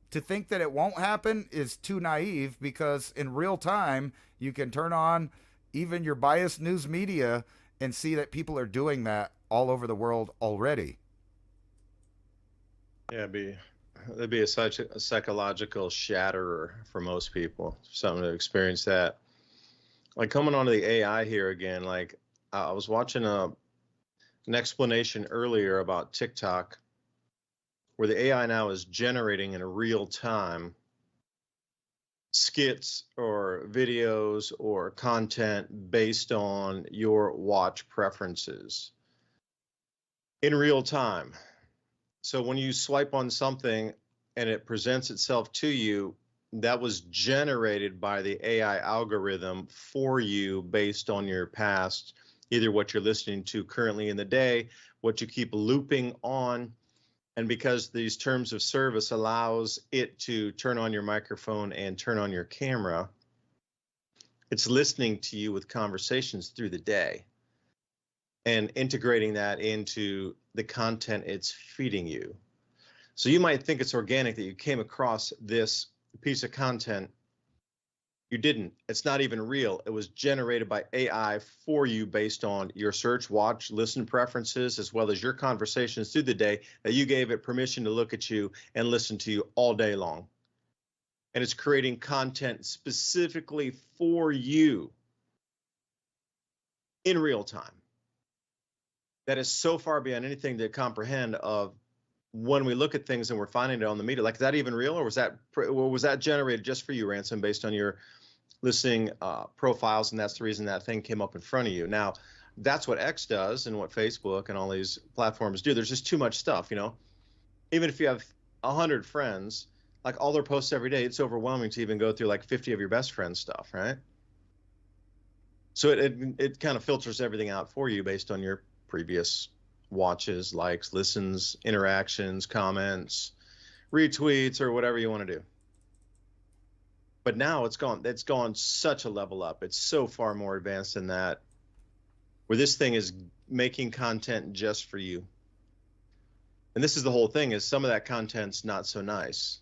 C: to think that it won't happen is too naive, because in real time, you can turn on even your biased news media and see that people are doing that all over the world already.
B: Yeah, it'd be such a psychological shatterer for most people, something to experience that. Like, coming onto the AI here again, like I was watching an explanation earlier about TikTok, where the AI now is generating in real time skits or videos or content based on your watch preferences in real time. So when you swipe on something and it presents itself to you, that was generated by the AI algorithm for you based on your past, either what you're listening to currently in the day, what you keep looping on. And because these terms of service allows it to turn on your microphone and turn on your camera, it's listening to you with conversations through the day and integrating that into the content it's feeding you. So you might think it's organic that you came across this piece of content. You didn't. It's not even real. It was generated by AI for you based on your search, watch, listen preferences, as well as your conversations through the day that you gave it permission to look at you and listen to you all day long. And it's creating content specifically for you in real time. That is so far beyond anything to comprehend of when we look at things and we're finding it on the media. Like, is that even real, or was that generated just for you, Ransom, based on your listening profiles, and that's the reason that thing came up in front of you? Now, that's what X does and what Facebook and all these platforms do. There's just too much stuff, Even if you have 100 friends, like all their posts every day, it's overwhelming to even go through like 50 of your best friends' stuff, right? So it kind of filters everything out for you based on your previous watches, likes, listens, interactions, comments, retweets, or whatever you want to do. But now it's gone such a level up. It's so far more advanced than that, where this thing is making content just for you. And this is the whole thing, is some of that content's not so nice.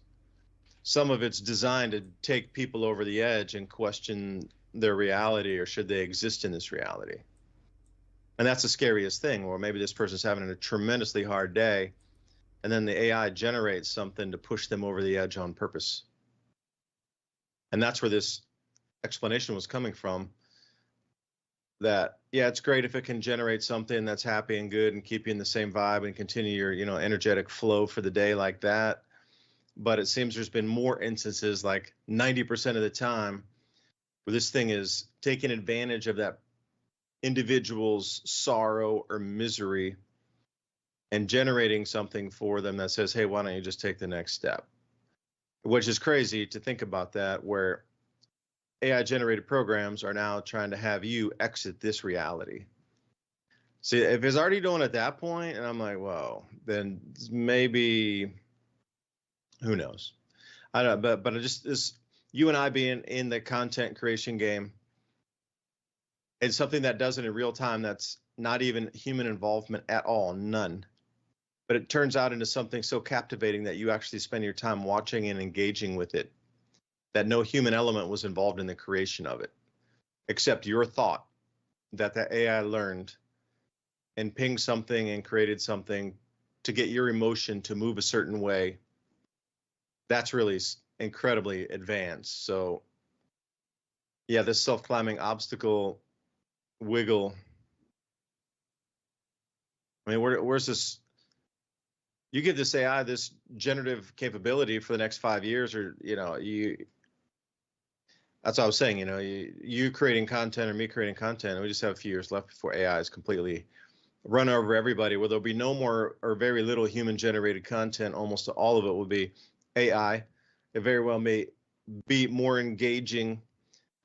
B: Some of it's designed to take people over the edge and question their reality, or should they exist in this reality. And that's the scariest thing, or maybe this person's having a tremendously hard day, and then the AI generates something to push them over the edge on purpose. And that's where this explanation was coming from, that, yeah, it's great if it can generate something that's happy and good and keep you in the same vibe and continue your, energetic flow for the day like that. But it seems there's been more instances, like 90% of the time, where this thing is taking advantage of that individual's sorrow or misery and generating something for them that says, hey, why don't you just take the next step? Which is crazy to think about that, where AI generated programs are now trying to have you exit this reality. See, if it's already doing it at that point, and I'm like, whoa, then maybe, who knows? I don't know, but this, you and I being in the content creation game, it's something that does it in real time. That's not even human involvement at all, none. But it turns out into something so captivating that you actually spend your time watching and engaging with it, that no human element was involved in the creation of it, except your thought that the AI learned and pinged something and created something to get your emotion to move a certain way. That's really incredibly advanced. So yeah, this self-climbing obstacle wiggle I mean, where's this? You give this AI this generative capability for the next 5 years, or that's what I was saying. You creating content or me creating content, and we just have a few years left before AI is completely run over everybody, where there'll be no more or very little human generated content. Almost all of it will be AI. It very well may be more engaging,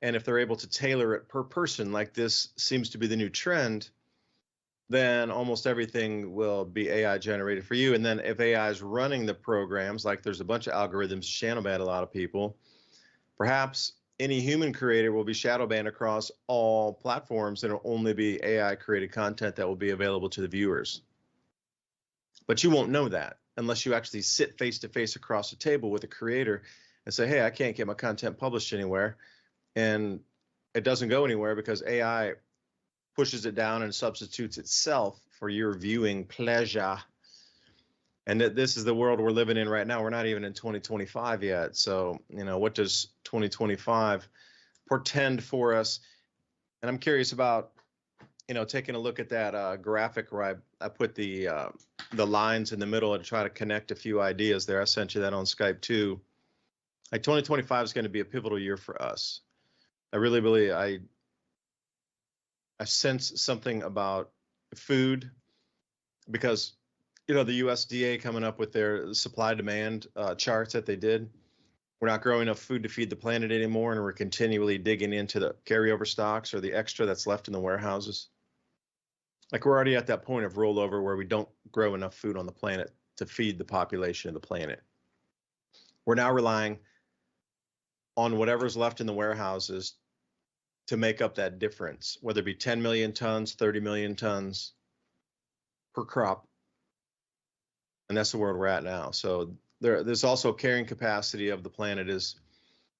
B: and if they're able to tailor it per person, like this seems to be the new trend, then almost everything will be AI generated for you. And then if AI is running the programs, like there's a bunch of algorithms shadow ban a lot of people, perhaps any human creator will be shadow banned across all platforms, and it'll only be AI created content that will be available to the viewers. But you won't know that unless you actually sit face to face across the table with a creator and say, hey, I can't get my content published anywhere. And it doesn't go anywhere because AI pushes it down and substitutes itself for your viewing pleasure. And that this is the world we're living in right now. We're not even in 2025 yet. So, what does 2025 portend for us? And I'm curious about, taking a look at that graphic where I put the lines in the middle to try to connect a few ideas there. I sent you that on Skype too. Like 2025 is going to be a pivotal year for us. I really, really, I sense something about food, because the USDA coming up with their supply demand charts that they did. We're not growing enough food to feed the planet anymore, and we're continually digging into the carryover stocks or the extra that's left in the warehouses. Like, we're already at that point of rollover where we don't grow enough food on the planet to feed the population of the planet. We're now relying on whatever's left in the warehouses to make up that difference, whether it be 10 million tons, 30 million tons per crop. And that's the world we're at now. So there's also carrying capacity of the planet is,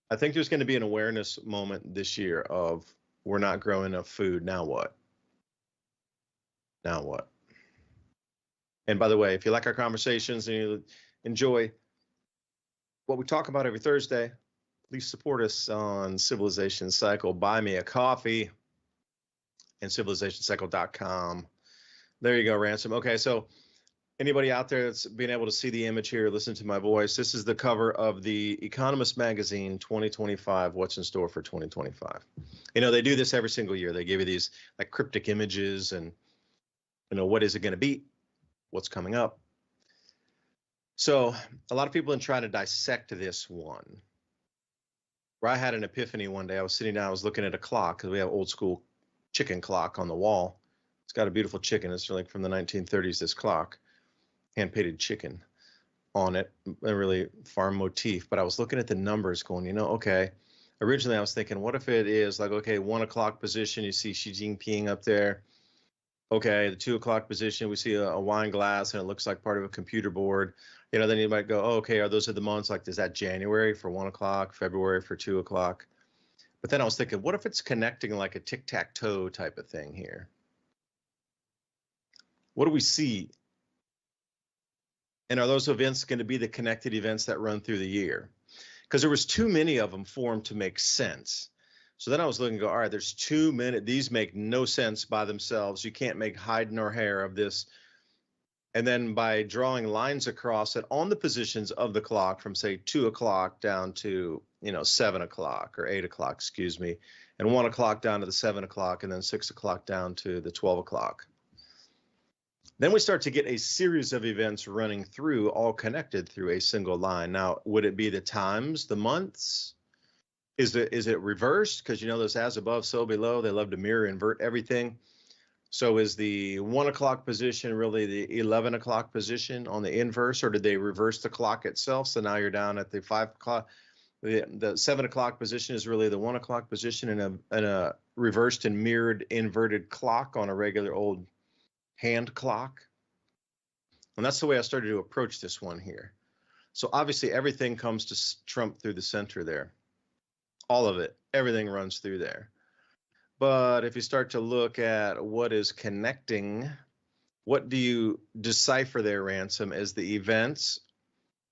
B: I think there's going to be an awareness moment this year of, we're not growing enough food. Now what? Now what? And by the way, if you like our conversations and you enjoy what we talk about every Thursday, please support us on Civilization Cycle. Buy me a coffee and civilizationcycle.com. There you go, Ransom. Okay, so anybody out there that's been able to see the image here, listen to my voice, this is the cover of the Economist magazine 2025, what's in store for 2025. They do this every single year. They give you these like cryptic images and, what is it going to be? What's coming up? So a lot of people have been trying to dissect this one. Where I had an epiphany one day. I was sitting down, I was looking at a clock, because we have old school chicken clock on the wall. It's got a beautiful chicken. It's like from the 1930s, this clock, hand-painted chicken on it, a really farm motif. But I was looking at the numbers going, okay, originally I was thinking, what if it is like, okay, 1 o'clock position, you see Xi Jinping up there. Okay, the 2 o'clock position, we see a wine glass and it looks like part of a computer board. Then you might go, oh, okay, are those the months? Like, is that January for 1 o'clock, February for 2 o'clock? But then I was thinking, what if it's connecting like a tic-tac-toe type of thing here? What do we see? And are those events going to be the connected events that run through the year? Because there was too many of them formed to make sense. So then I was looking and go, all right, there's too many. These make no sense by themselves. You can't make hide nor hair of this. And then by drawing lines across it on the positions of the clock from, say, 2 o'clock down to, 7 o'clock or 8 o'clock, excuse me, and 1 o'clock down to the 7 o'clock, and then 6 o'clock down to the 12 o'clock. Then we start to get a series of events running through, all connected through a single line. Now, would it be the times, the months? Is it reversed? Because there's as above, so below. They love to mirror invert everything. So is the 1 o'clock position really the 11 o'clock position on the inverse, or did they reverse the clock itself? So now you're down at the 5 o'clock. The 7 o'clock position is really the 1 o'clock position in a reversed and mirrored inverted clock on a regular old hand clock. And that's the way I started to approach this one here. So obviously everything comes to Trump through the center there. All of it, everything runs through there. But if you start to look at what is connecting, what do you decipher there, Ransom, as the events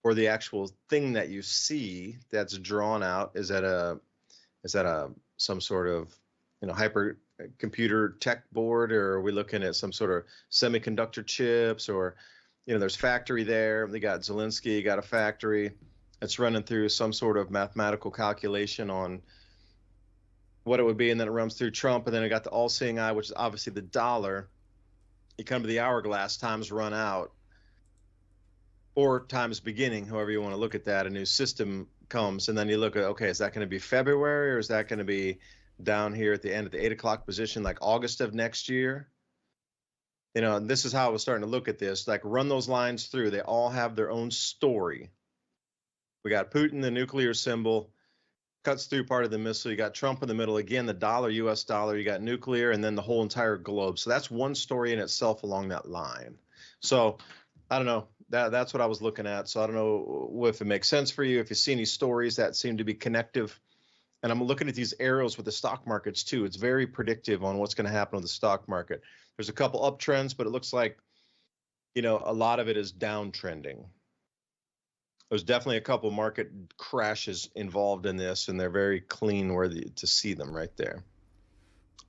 B: or the actual thing that you see that's drawn out? Is that some sort of hyper computer tech board, or are we looking at some sort of semiconductor chips, or, there's factory there. They got Zelensky, got a factory. It's running through some sort of mathematical calculation on what it would be, and then it runs through Trump, and then it got the all-seeing eye, which is obviously the dollar. You come to the hourglass, time's run out, or time's beginning, however you want to look at that. A new system comes, and then you look at, okay, is that going to be February, or is that going to be down here at the end of the 8 o'clock position, like August of next year? And this is how I was starting to look at this, like run those lines through. They all have their own story. We got Putin, the nuclear symbol, cuts through part of the missile. You got Trump in the middle, again, the dollar, US dollar, you got nuclear, and then the whole entire globe. So that's one story in itself along that line. So I don't know, that's what I was looking at. So I don't know if it makes sense for you, if you see any stories that seem to be connective. And I'm looking at these arrows with the stock markets too. It's very predictive on what's going to happen with the stock market. There's a couple uptrends, but it looks like, a lot of it is downtrending. There's definitely a couple market crashes involved in this, and they're very clean to see them right there.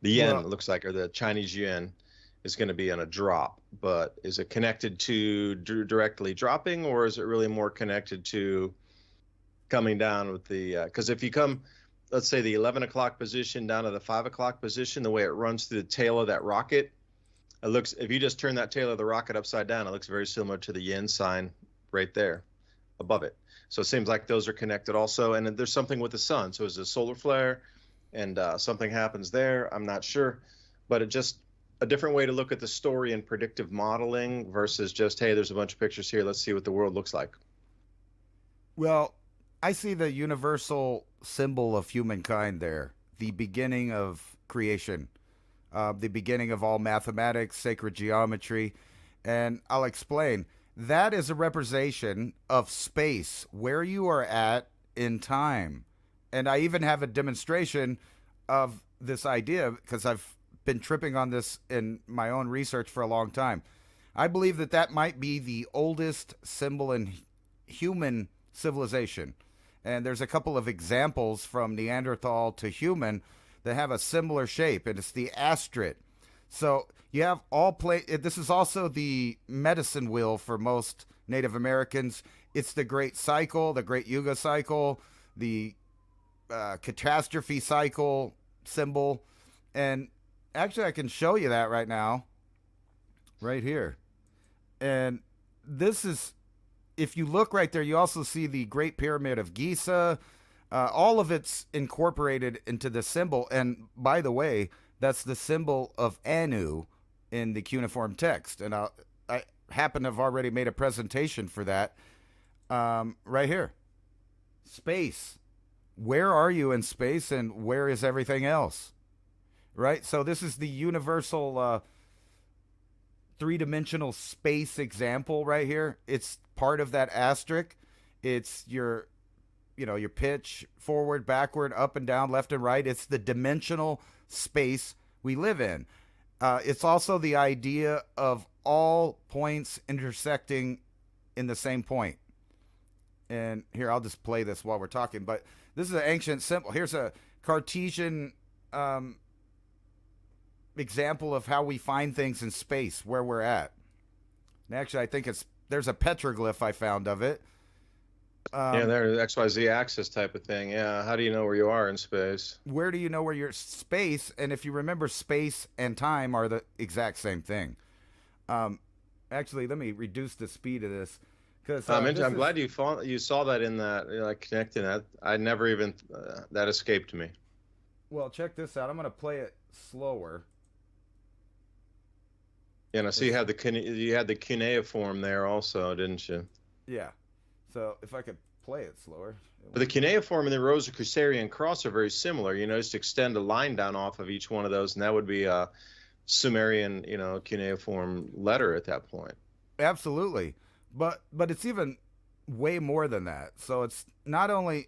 B: The yen, it looks like, or the Chinese yuan, is going to be on a drop, but is it connected to directly dropping, or is it really more connected to coming down with the, because if you come, let's say the 11 o'clock position down to the 5 o'clock position, the way it runs through the tail of that rocket, it looks, if you just turn that tail of the rocket upside down, it looks very similar to the yen sign right there above it. So it seems like those are connected also. And there's something with the sun. So is it a solar flare and something happens there? I'm not sure, but it just a different way to look at the story and predictive modeling versus just, hey, there's a bunch of pictures here, let's see what the world looks like.
C: Well, I see the universal symbol of humankind there, the beginning of creation, the beginning of all mathematics, sacred geometry, and I'll explain. That is a representation of space, where you are at in time. And I even have a demonstration of this idea because I've been tripping on this in my own research for a long time. I believe that might be the oldest symbol in human civilization. And there's a couple of examples from Neanderthal to human that have a similar shape, and it's the astrid. So you have this is also the medicine wheel for most Native Americans. It's the great cycle, the great Yuga cycle, the catastrophe cycle symbol. And actually, I can show you that right now, right here. And this is, if you look right there, you also see the Great Pyramid of Giza. All of it's incorporated into the symbol. And by the way, that's the symbol of Anu in the cuneiform text. And I happen to have already made a presentation for that right here. Space. Where are you in space, and where is everything else? Right? So this is the universal three-dimensional space example right here. It's part of that asterisk. It's your pitch, forward, backward, up and down, left and right. It's the dimensional space we live in. It's also the idea of all points intersecting in the same point. And here, I'll just play this while we're talking. But this is an ancient symbol. Here's a Cartesian example of how we find things in space, where we're at. And actually, I think there's a petroglyph I found of it.
B: There's XYZ axis type of thing. Yeah. How do you know where you are in space?
C: Where do you know where you're space? And if you remember, space and time are the exact same thing. Actually, let me reduce the speed of this. Because
B: I'm glad you saw that in that, connecting that. I never even, that escaped me.
C: Well, check this out. I'm going to play it slower.
B: Yeah, and I see you had the cuneiform there also, didn't you?
C: Yeah. So if I could play it slower.
B: But the cuneiform and the Rosicrucian cross are very similar. Just extend a line down off of each one of those, and that would be a Sumerian, cuneiform letter at that point.
C: Absolutely. But it's even way more than that. So it's not only,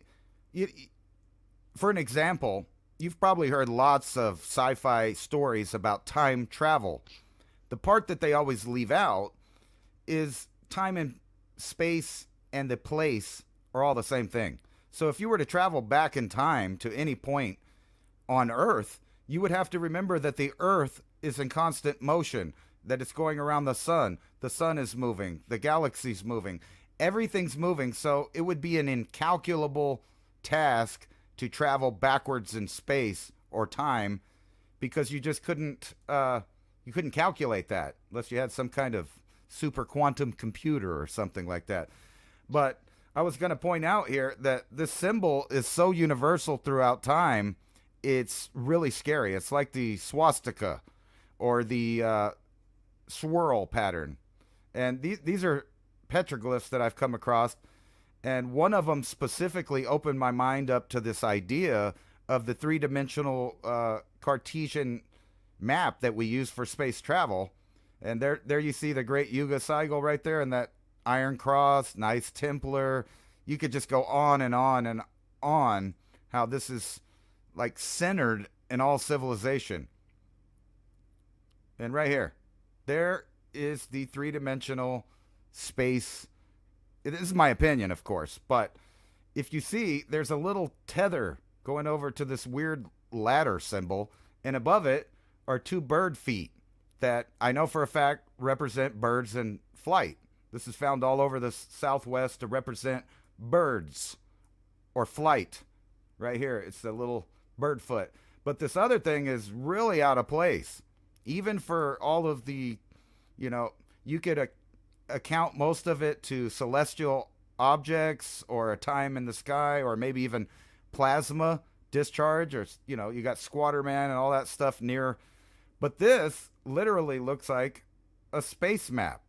C: for an example, you've probably heard lots of sci-fi stories about time travel. The part that they always leave out is time and space and the place are all the same thing. So if you were to travel back in time to any point on Earth, you would have to remember that the Earth is in constant motion, that it's going around the sun. The sun is moving. The galaxy's moving. Everything's moving. So it would be an incalculable task to travel backwards in space or time, because you just couldn't calculate that unless you had some kind of super quantum computer or something like that. But I was going to point out here that this symbol is so universal throughout time, it's really scary. It's like the swastika or the swirl pattern. And these are petroglyphs that I've come across. And one of them specifically opened my mind up to this idea of the three-dimensional Cartesian map that we use for space travel. And there you see the Great Yuga Cycle right there, and that Iron Cross, nice Templar. You could just go on and on and on how this is like centered in all civilization. And right here, there is the three-dimensional space. This is my opinion, of course, but if you see, there's a little tether going over to this weird ladder symbol, and above it are two bird feet that I know for a fact represent birds in flight. This is found all over the Southwest to represent birds or flight. Right here, it's the little bird foot. But this other thing is really out of place. Even for all of the, you could account most of it to celestial objects or a time in the sky or maybe even plasma discharge, or, you got Squatter Man and all that stuff near. But this literally looks like a space map.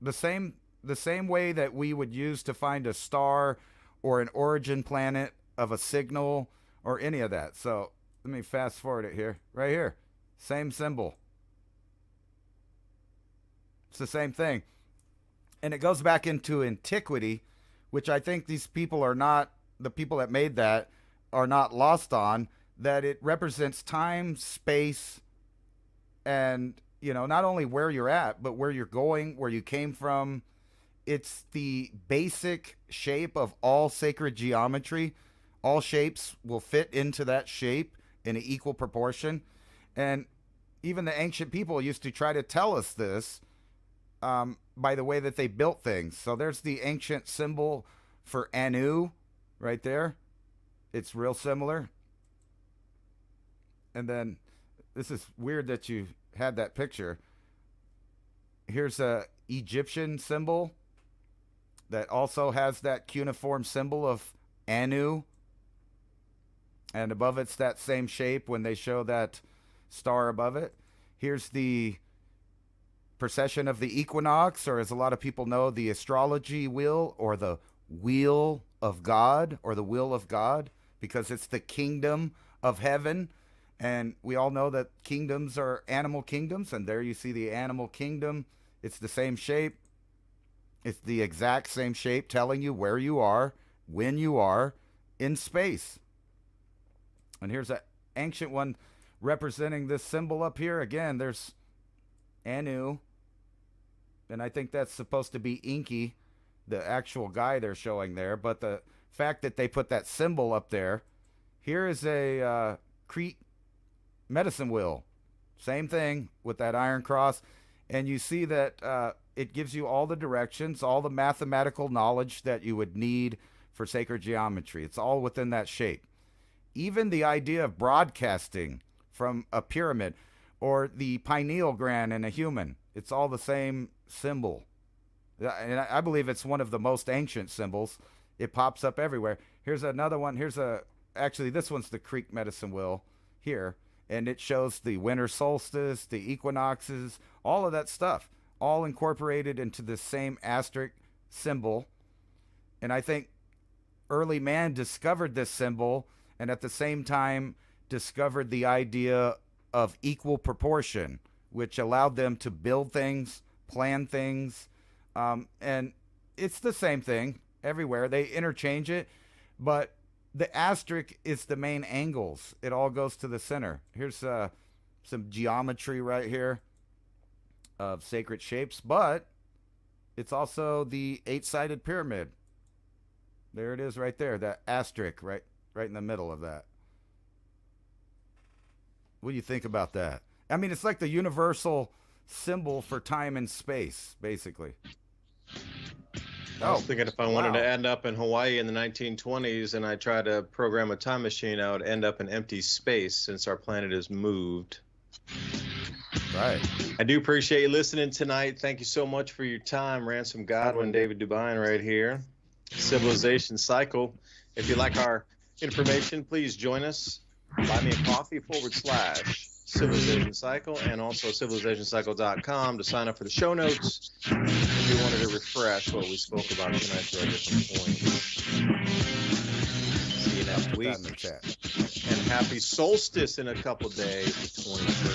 C: The same way that we would use to find a star or an origin planet of a signal or any of that. So let me fast forward it here. Right here. Same symbol. It's the same thing. And it goes back into antiquity, which I think these people are not, the people that made that are not lost on, that it represents time, space, and, not only where you're at, but where you're going, where you came from. It's the basic shape of all sacred geometry. All shapes will fit into that shape in an equal proportion. And even the ancient people used to try to tell us this by the way that they built things. So there's the ancient symbol for Anu right there. It's real similar. And then this is weird that you had that picture. Here's a Egyptian symbol that also has that cuneiform symbol of Anu. And above it's that same shape when they show that star above it. Here's the precession of the equinox, or as a lot of people know, the astrology wheel, or the wheel of God, or the will of God, because it's the kingdom of heaven. And we all know that kingdoms are animal kingdoms, and there you see the animal kingdom. It's the same shape. It's the exact same shape, telling you where you are, when you are in space. And here's an ancient one representing this symbol up here. Again, there's Anu, and I think that's supposed to be Inky, the actual guy they're showing there. But the fact that they put that symbol up there, here is a Crete medicine wheel. Same thing with that iron cross. And you see that it gives you all the directions, all the mathematical knowledge that you would need for sacred geometry. It's all within that shape. Even the idea of broadcasting from a pyramid or the pineal gland in a human, it's all the same symbol. And I believe it's one of the most ancient symbols. It pops up everywhere. Here's another one. Actually, this one's the Creek medicine wheel here. And it shows the winter solstice, the equinoxes, all of that stuff, all incorporated into the same asterisk symbol. And I think early man discovered this symbol, and at the same time discovered the idea of equal proportion, which allowed them to build things, plan things. And it's the same thing everywhere. They interchange it, but the asterisk is the main angles. It all goes to the center. Here's some geometry right here of sacred shapes, but it's also the 8-sided pyramid. There it is right there, that asterisk right in the middle of that. What do you think about that? I mean, it's like the universal symbol for time and space, basically.
B: I was thinking if I wanted to end up in Hawaii in the 1920s and I tried to program a time machine, I would end up in empty space since our planet has moved.
C: Right.
B: I do appreciate you listening tonight. Thank you so much for your time. Ransom Godwin, David DuByne right here. Civilization Cycle. If you like our information, please join us. Buy me a coffee /Civilization Cycle, and also civilizationcycle.com to sign up for the show notes if you wanted to refresh what we spoke about tonight through our different points. See you next week. And happy solstice in a couple days, the 21st.